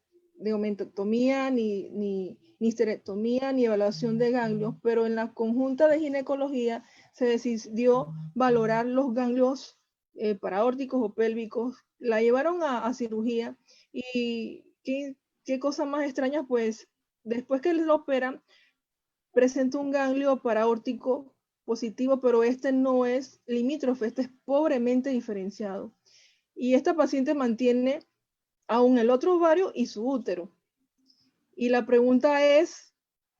omentectomía, ni histerectomía, ni evaluación de ganglios, pero en la conjunta de ginecología se decidió valorar los ganglios paraórticos o pélvicos. La llevaron a cirugía y qué cosa más extraña, pues después que lo operan, presenta un ganglio paraórtico positivo, pero este no es limítrofe, este es pobremente diferenciado. Y esta paciente mantiene aún el otro ovario y su útero. Y la pregunta es,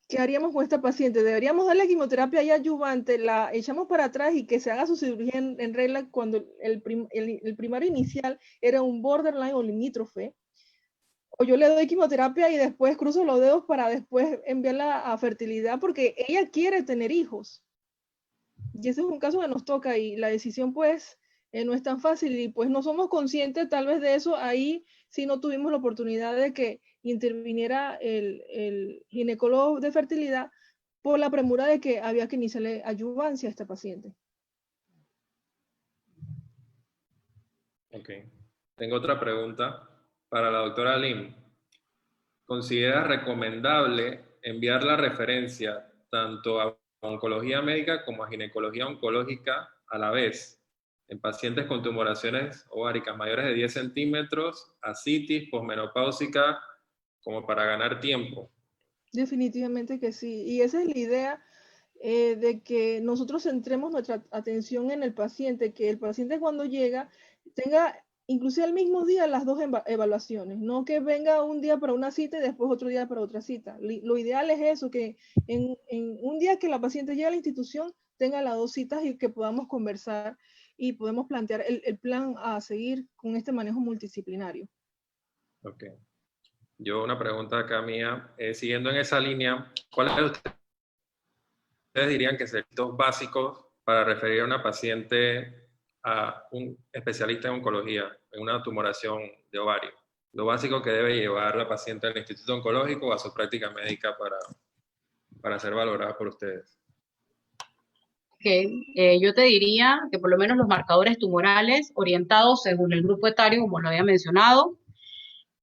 ¿qué haríamos con esta paciente? ¿Deberíamos darle quimioterapia y adyuvante? ¿La echamos para atrás y que se haga su cirugía en regla cuando el primario inicial era un borderline o limítrofe? O yo le doy quimioterapia y después cruzo los dedos para después enviarla a fertilidad porque ella quiere tener hijos. Y ese es un caso que nos toca y la decisión pues no es tan fácil y pues no somos conscientes tal vez de eso. Ahí sí no tuvimos la oportunidad de que interviniera el ginecólogo de fertilidad por la premura de que había que iniciarle adyuvancia a esta paciente. Ok. Tengo otra pregunta para la doctora Lim. ¿Considera recomendable enviar la referencia tanto a oncología médica como a ginecología oncológica a la vez en pacientes con tumoraciones ováricas mayores de 10 centímetros, ascitis, posmenopáusica, como para ganar tiempo? Definitivamente que sí. Y esa es la idea de que nosotros centremos nuestra atención en el paciente, que el paciente cuando llega tenga inclusive el mismo día las dos evaluaciones, no que venga un día para una cita y después otro día para otra cita. Lo ideal es eso, que en un día que la paciente llegue a la institución tenga las dos citas y que podamos conversar y podemos plantear el plan a seguir con este manejo multidisciplinario. Ok. Yo una pregunta acá mía, siguiendo en esa línea, ¿cuáles de ustedes dirían que son los básicos para referir a una paciente a un especialista en oncología, en una tumoración de ovario? Lo básico que debe llevar la paciente al instituto oncológico o a su práctica médica para ser valorada por ustedes. Yo te diría que por lo menos los marcadores tumorales orientados según el grupo etario, como lo había mencionado.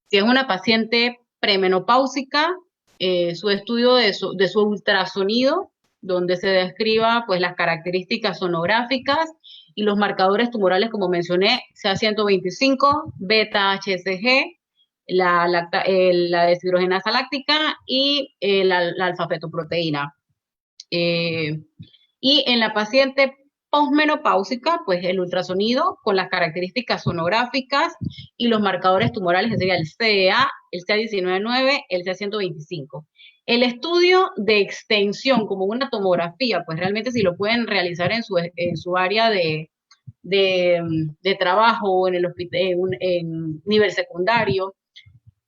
Si es una paciente premenopáusica, su estudio de su ultrasonido, donde se describa pues las características sonográficas y los marcadores tumorales, como mencioné, CA125, beta-HCG, la deshidrogenasa láctica y la alfa-fetoproteína. Y en la paciente posmenopáusica, pues el ultrasonido con las características sonográficas y los marcadores tumorales, que sería el CEA, el CA19-9, el CA125. El estudio de extensión como una tomografía, pues realmente si lo pueden realizar en su área de trabajo o en el hospital, en nivel secundario,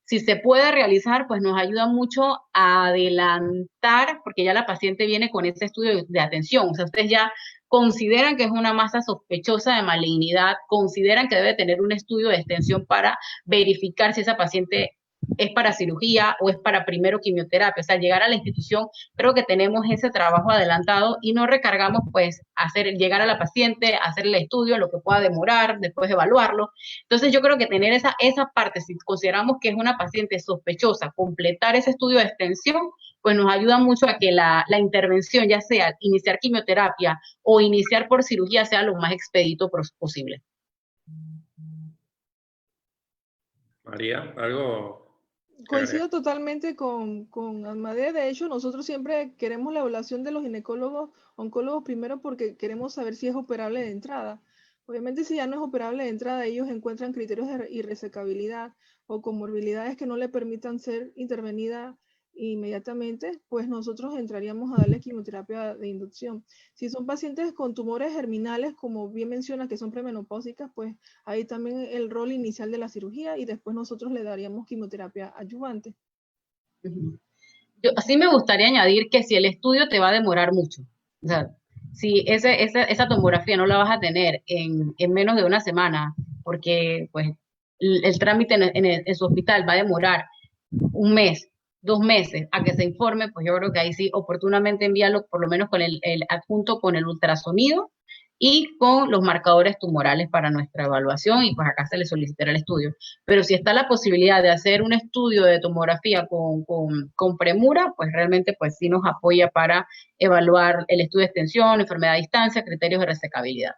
si se puede realizar, pues nos ayuda mucho a adelantar, porque ya la paciente viene con ese estudio de atención. O sea, ustedes ya consideran que es una masa sospechosa de malignidad, consideran que debe tener un estudio de extensión para verificar si esa paciente es para cirugía o es para primero quimioterapia. O sea, llegar a la institución, creo que tenemos ese trabajo adelantado y no recargamos, pues, llegar a la paciente, hacer el estudio, lo que pueda demorar, después evaluarlo. Entonces yo creo que tener esa parte, si consideramos que es una paciente sospechosa, completar ese estudio de extensión, pues nos ayuda mucho a que la intervención, ya sea iniciar quimioterapia o iniciar por cirugía, sea lo más expedito posible. María, ¿algo? Coincido totalmente con Amadeo. De hecho, nosotros siempre queremos la evaluación de los ginecólogos, oncólogos primero porque queremos saber si es operable de entrada. Obviamente, si ya no es operable de entrada, ellos encuentran criterios de irresecabilidad o comorbilidades que no le permitan ser intervenida inmediatamente, pues nosotros entraríamos a darle quimioterapia de inducción. Si son pacientes con tumores germinales, como bien menciona, que son premenopáusicas, pues ahí también el rol inicial de la cirugía y después nosotros le daríamos quimioterapia adyuvante. Así me gustaría añadir que si el estudio te va a demorar mucho, o sea, si esa tomografía no la vas a tener en menos de una semana, porque pues el trámite en su hospital va a demorar un mes, 2 meses a que se informe, pues yo creo que ahí sí oportunamente envíalo por lo menos con el adjunto con el ultrasonido y con los marcadores tumorales para nuestra evaluación y pues acá se le solicitará el estudio. Pero si está la posibilidad de hacer un estudio de tomografía con premura, pues realmente pues sí nos apoya para evaluar el estudio de extensión, enfermedad a distancia, criterios de resecabilidad.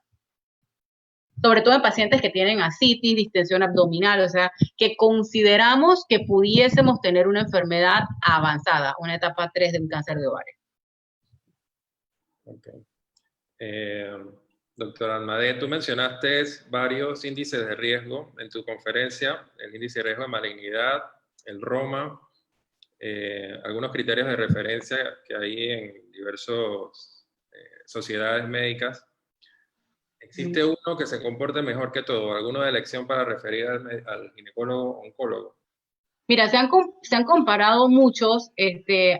Sobre todo en pacientes que tienen ascitis, distensión abdominal, o sea, que consideramos que pudiésemos tener una enfermedad avanzada, una etapa 3 de un cáncer de ovario. Okay. Doctora Almadé, tú mencionaste varios índices de riesgo en tu conferencia, el índice de riesgo de malignidad, el ROMA, algunos criterios de referencia que hay en diversas sociedades médicas. ¿Existe uno que se comporte mejor que todo? ¿Alguno de elección para referir al ginecólogo oncólogo? Mira, se han comparado muchos.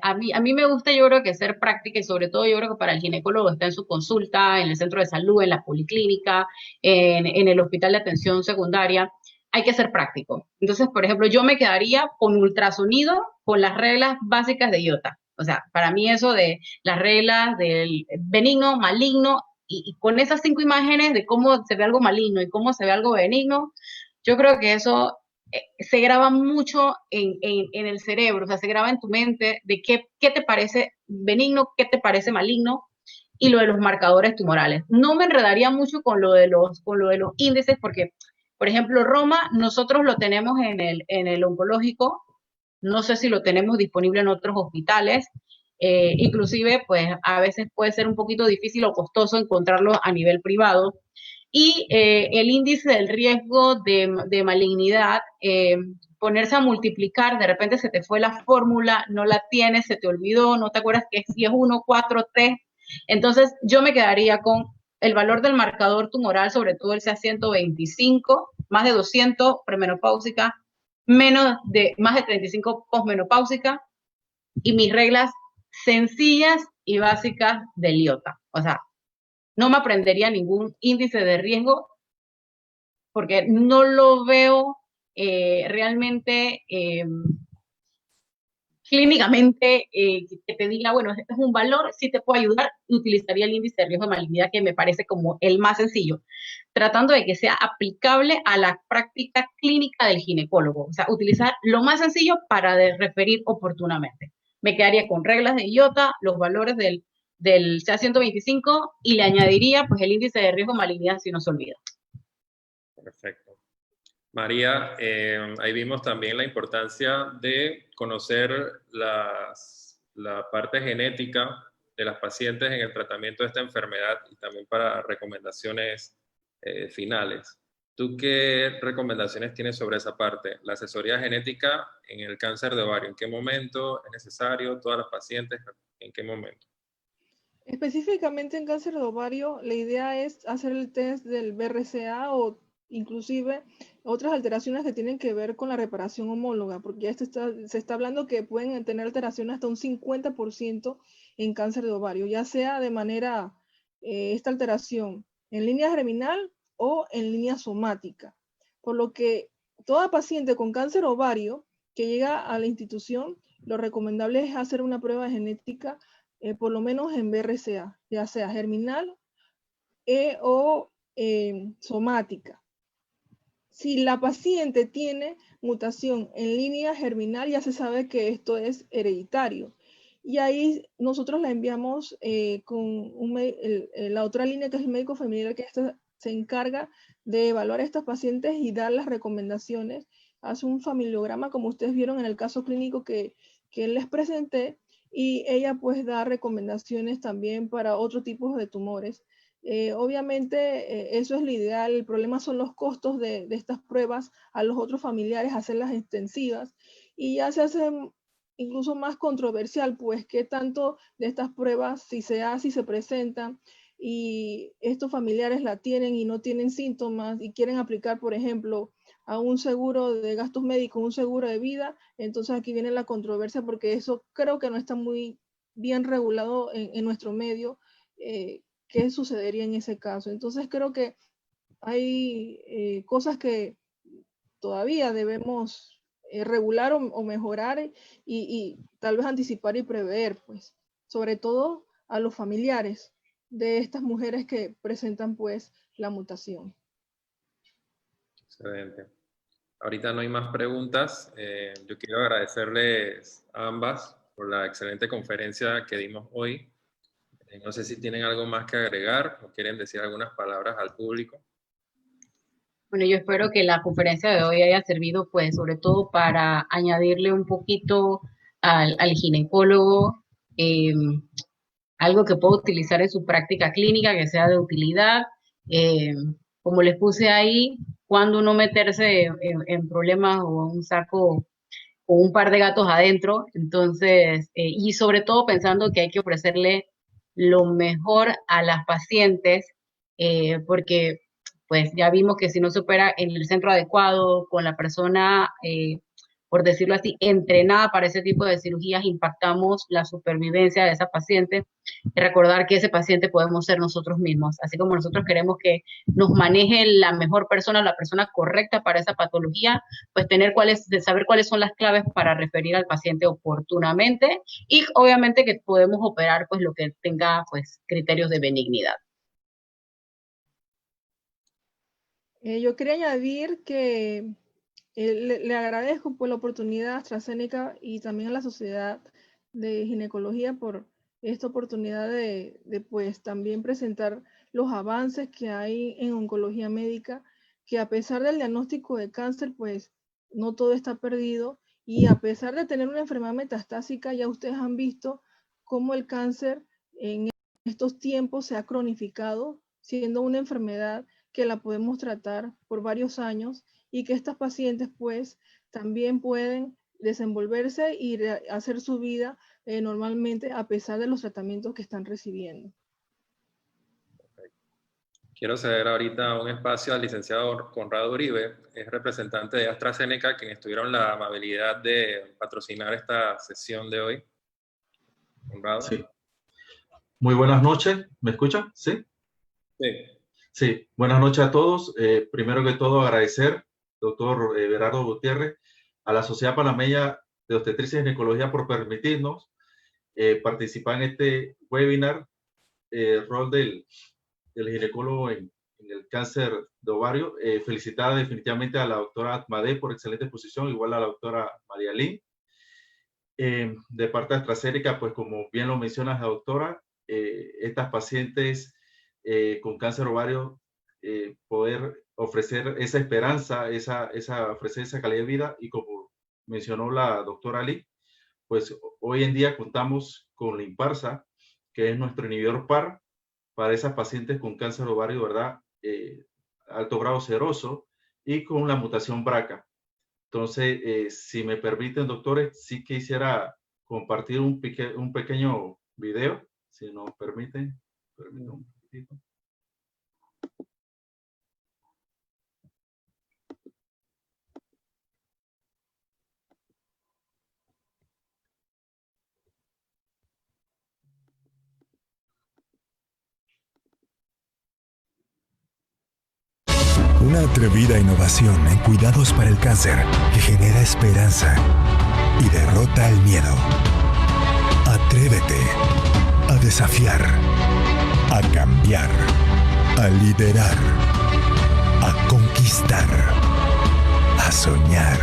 A mí me gusta, yo creo que ser práctica y sobre todo yo creo que para el ginecólogo está en su consulta, en el centro de salud, en la policlínica, en el hospital de atención secundaria. Hay que ser práctico. Entonces, por ejemplo, yo me quedaría con ultrasonido, con las reglas básicas de IOTA. O sea, para mí eso de las reglas del benigno, maligno, y con esas 5 imágenes de cómo se ve algo maligno y cómo se ve algo benigno, Yo creo que eso se graba mucho en el cerebro, o sea, se graba en tu mente de qué te parece benigno, qué te parece maligno, y lo de los marcadores tumorales. No me enredaría mucho con lo de los índices, porque, por ejemplo, Roma, nosotros lo tenemos en el oncológico, no sé si lo tenemos disponible en otros hospitales, inclusive, pues a veces puede ser un poquito difícil o costoso encontrarlo a nivel privado. Y el índice del riesgo de malignidad, ponerse a multiplicar, de repente se te fue la fórmula, no la tienes, se te olvidó, no te acuerdas que si es 1, 4, 3. Entonces yo me quedaría con el valor del marcador tumoral, sobre todo el CA125, más de 200 premenopáusica, más de 35 posmenopáusica, y mis reglas sencillas y básicas del IOTA. O sea, no me aprendería ningún índice de riesgo porque no lo veo realmente clínicamente que te diga, bueno, este es un valor, si te puedo ayudar, utilizaría el índice de riesgo de malignidad, que me parece como el más sencillo, tratando de que sea aplicable a la práctica clínica del ginecólogo, o sea, utilizar lo más sencillo para referir oportunamente. Me quedaría con reglas de IOTA, los valores del CA125 y le añadiría pues el índice de riesgo de malignidad si no se olvida. Perfecto. María, ahí vimos también la importancia de conocer la parte genética de las pacientes en el tratamiento de esta enfermedad y también para recomendaciones finales. ¿Tú qué recomendaciones tienes sobre esa parte? La asesoría genética en el cáncer de ovario, ¿en qué momento es necesario? ¿Todas las pacientes? ¿En qué momento? Específicamente en cáncer de ovario, la idea es hacer el test del BRCA o inclusive otras alteraciones que tienen que ver con la reparación homóloga, porque ya se está hablando que pueden tener alteraciones hasta un 50% en cáncer de ovario, ya sea de manera, esta alteración en línea germinal o en línea somática. Por lo que toda paciente con cáncer ovario que llega a la institución, lo recomendable es hacer una prueba genética por lo menos en BRCA, ya sea germinal o somática. Si la paciente tiene mutación en línea germinal, ya se sabe que esto es hereditario. Y ahí nosotros la enviamos con la otra línea, que es el médico familiar, que se encarga de evaluar a estas pacientes y dar las recomendaciones. Hace un familiograma, como ustedes vieron en el caso clínico que les presenté, y ella pues da recomendaciones también para otro tipo de tumores. Obviamente eso es lo ideal. El problema son los costos de estas pruebas a los otros familiares, hacerlas extensivas, y ya se hace incluso más controversial, pues qué tanto de estas pruebas, si se hace y se presentan y estos familiares la tienen y no tienen síntomas y quieren aplicar, por ejemplo, a un seguro de gastos médicos, un seguro de vida. Entonces aquí viene la controversia, porque eso creo que no está muy bien regulado en nuestro medio. ¿Qué sucedería en ese caso? Entonces creo que hay cosas que todavía debemos regular o mejorar, y tal vez anticipar y prever, pues, sobre todo a los familiares de estas mujeres que presentan pues la mutación. Excelente. Ahorita no hay más preguntas. Yo quiero agradecerles a ambas por la excelente conferencia que dimos hoy. No sé si tienen algo más que agregar o quieren decir algunas palabras al público. Bueno, yo espero que la conferencia de hoy haya servido, pues, sobre todo para añadirle un poquito al ginecólogo eh, algo que pueda utilizar en su práctica clínica, que sea de utilidad. Eh, Como les puse ahí, cuando uno meterse en problemas o en un saco o un par de gatos adentro, entonces, y sobre todo pensando que hay que ofrecerle lo mejor a las pacientes, porque pues ya vimos que si no se opera en el centro adecuado, con la persona, por decirlo así, entrenada para ese tipo de cirugías, impactamos la supervivencia de esa paciente. Y recordar que ese paciente podemos ser nosotros mismos, así como nosotros queremos que nos maneje la mejor persona, la persona correcta para esa patología, pues saber cuáles son las claves para referir al paciente oportunamente, y obviamente que podemos operar pues lo que tenga pues criterios de benignidad. Yo quería añadir que le agradezco por la oportunidad a AstraZeneca y también a la Sociedad de Ginecología por esta oportunidad de pues también presentar los avances que hay en oncología médica, que a pesar del diagnóstico de cáncer, pues no todo está perdido y a pesar de tener una enfermedad metastásica, ya ustedes han visto cómo el cáncer en estos tiempos se ha cronificado, siendo una enfermedad que la podemos tratar por varios años y que estas pacientes pues también pueden desenvolverse y hacer su vida normalmente a pesar de los tratamientos que están recibiendo. Quiero ceder ahorita un espacio al licenciado Conrado Uribe, es representante de AstraZeneca, quienes tuvieron la amabilidad de patrocinar esta sesión de hoy. Conrado. Sí. Muy buenas noches. ¿Me escuchan? Sí. Sí. Sí. Buenas noches a todos. Primero que todo, agradecer, doctor Berardo Gutiérrez, a la Sociedad Panameña de Obstetricia y Ginecología por permitirnos participar en este webinar, rol del ginecólogo en el cáncer de ovario. Felicitar definitivamente a la doctora Atmadé por excelente exposición, igual a la doctora María Lynn. De parte de AstraZeneca, pues como bien lo mencionas, la doctora, estas pacientes con cáncer ovario, poder ofrecer esa esperanza, ofrecer esa calidad de vida, y como mencionó la doctora Lee, pues hoy en día contamos con la Imparsa, que es nuestro inhibidor PAR para esas pacientes con cáncer ovario, ¿verdad? Alto grado seroso y con la mutación BRCA. Entonces, si me permiten, doctores, sí quisiera compartir un pequeño video, si nos permiten. Permítanme un poquitito. Una atrevida innovación en cuidados para el cáncer que genera esperanza y derrota el miedo. Atrévete a desafiar, a cambiar, a liderar, a conquistar, a soñar.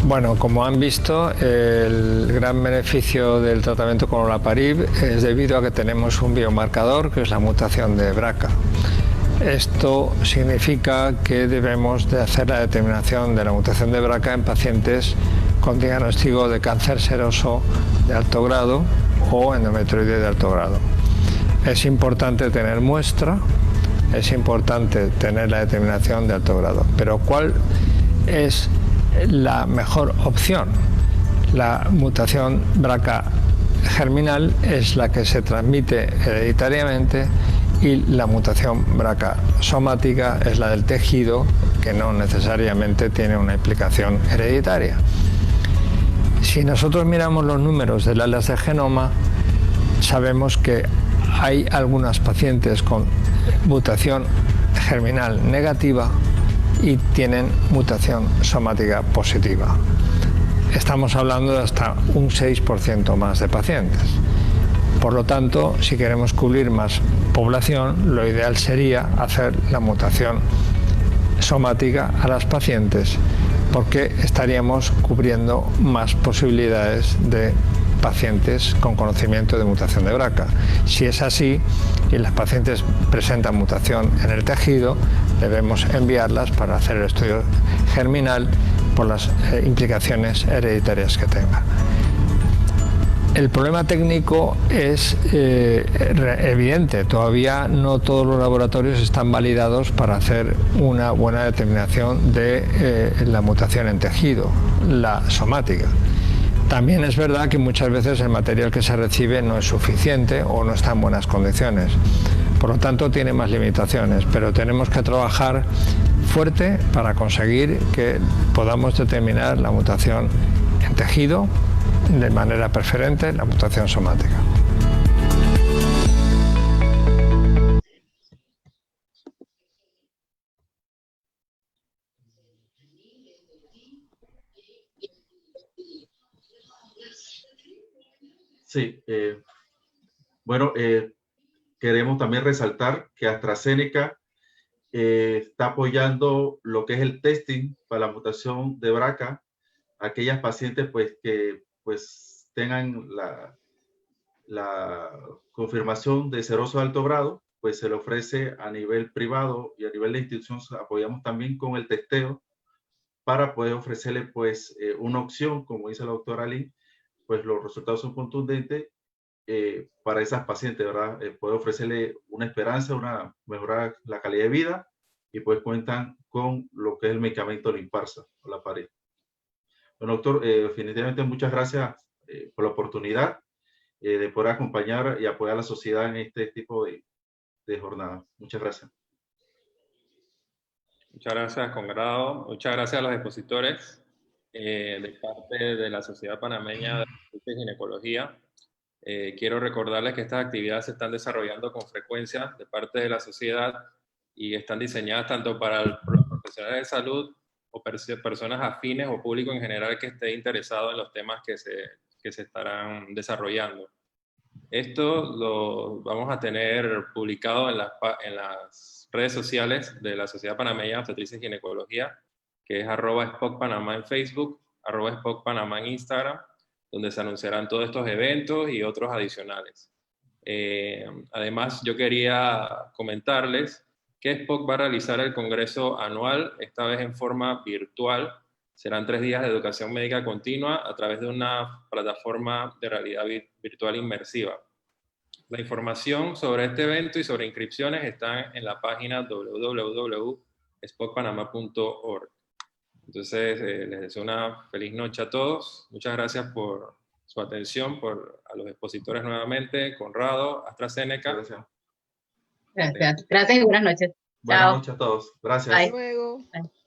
Bueno, como han visto, el gran beneficio del tratamiento con olaparib es debido a que tenemos un biomarcador que es la mutación de BRCA. Esto significa que debemos de hacer la determinación de la mutación de BRCA en pacientes con diagnóstico de cáncer seroso de alto grado o endometrioide de alto grado. Es importante tener muestra, es importante tener la determinación de alto grado, pero ¿cuál es la mejor opción? La mutación BRCA germinal es la que se transmite hereditariamente y la mutación BRCA somática es la del tejido, que no necesariamente tiene una implicación hereditaria. Si nosotros miramos los números del atlas de genoma, sabemos que hay algunas pacientes con mutación germinal negativa y tienen mutación somática positiva. Estamos hablando de hasta un 6% más de pacientes. Por lo tanto, si queremos cubrir más población, lo ideal sería hacer la mutación somática a las pacientes, porque estaríamos cubriendo más posibilidades de pacientes con conocimiento de mutación de BRCA. Si es así y las pacientes presentan mutación en el tejido, debemos enviarlas para hacer el estudio germinal por las implicaciones hereditarias que tenga. El problema técnico es evidente. Todavía no todos los laboratorios están validados para hacer una buena determinación de la mutación en tejido, la somática. También es verdad que muchas veces el material que se recibe no es suficiente o no está en buenas condiciones. Por lo tanto, tiene más limitaciones, pero tenemos que trabajar fuerte para conseguir que podamos determinar la mutación en tejido de manera preferente, la mutación somática. Sí, bueno, queremos también resaltar que AstraZeneca está apoyando lo que es el testing para la mutación de BRCA, aquellas pacientes pues que pues tengan la confirmación de seroso de alto grado, pues se le ofrece a nivel privado y a nivel de institución, apoyamos también con el testeo para poder ofrecerle pues una opción, como dice la doctora Lynn, pues los resultados son contundentes para esas pacientes, ¿verdad? Puede ofrecerle una esperanza, mejorar la calidad de vida y pues cuentan con lo que es el medicamento Lynparza o la pared. Bueno, doctor, definitivamente muchas gracias por la oportunidad de poder acompañar y apoyar a la sociedad en este tipo de jornada. Muchas gracias. Muchas gracias, Conrado. Muchas gracias a los expositores de parte de la Sociedad Panameña de Ginecología. Quiero recordarles que estas actividades se están desarrollando con frecuencia de parte de la sociedad y están diseñadas tanto para los profesionales de salud o personas afines o público en general que esté interesado en los temas que se estarán desarrollando. Esto lo vamos a tener publicado en las redes sociales de la Sociedad Panameña de Obstetricia y Ginecología, que es @SPOC-Panamá en Facebook, @SPOC-Panamá en Instagram, donde se anunciarán todos estos eventos y otros adicionales. Además, yo quería comentarles que SPOC va a realizar el congreso anual, esta vez en forma virtual. Serán 3 días de educación médica continua a través de una plataforma de realidad virtual inmersiva. La información sobre este evento y sobre inscripciones están en la página www.spocpanama.org. Entonces, les deseo una feliz noche a todos. Muchas gracias por su atención, a los expositores nuevamente, Conrado, AstraZeneca. Gracias. Gracias. Gracias y buenas noches. Buenas Chao. noches a todos. Gracias. Bye. Hasta luego. Bye.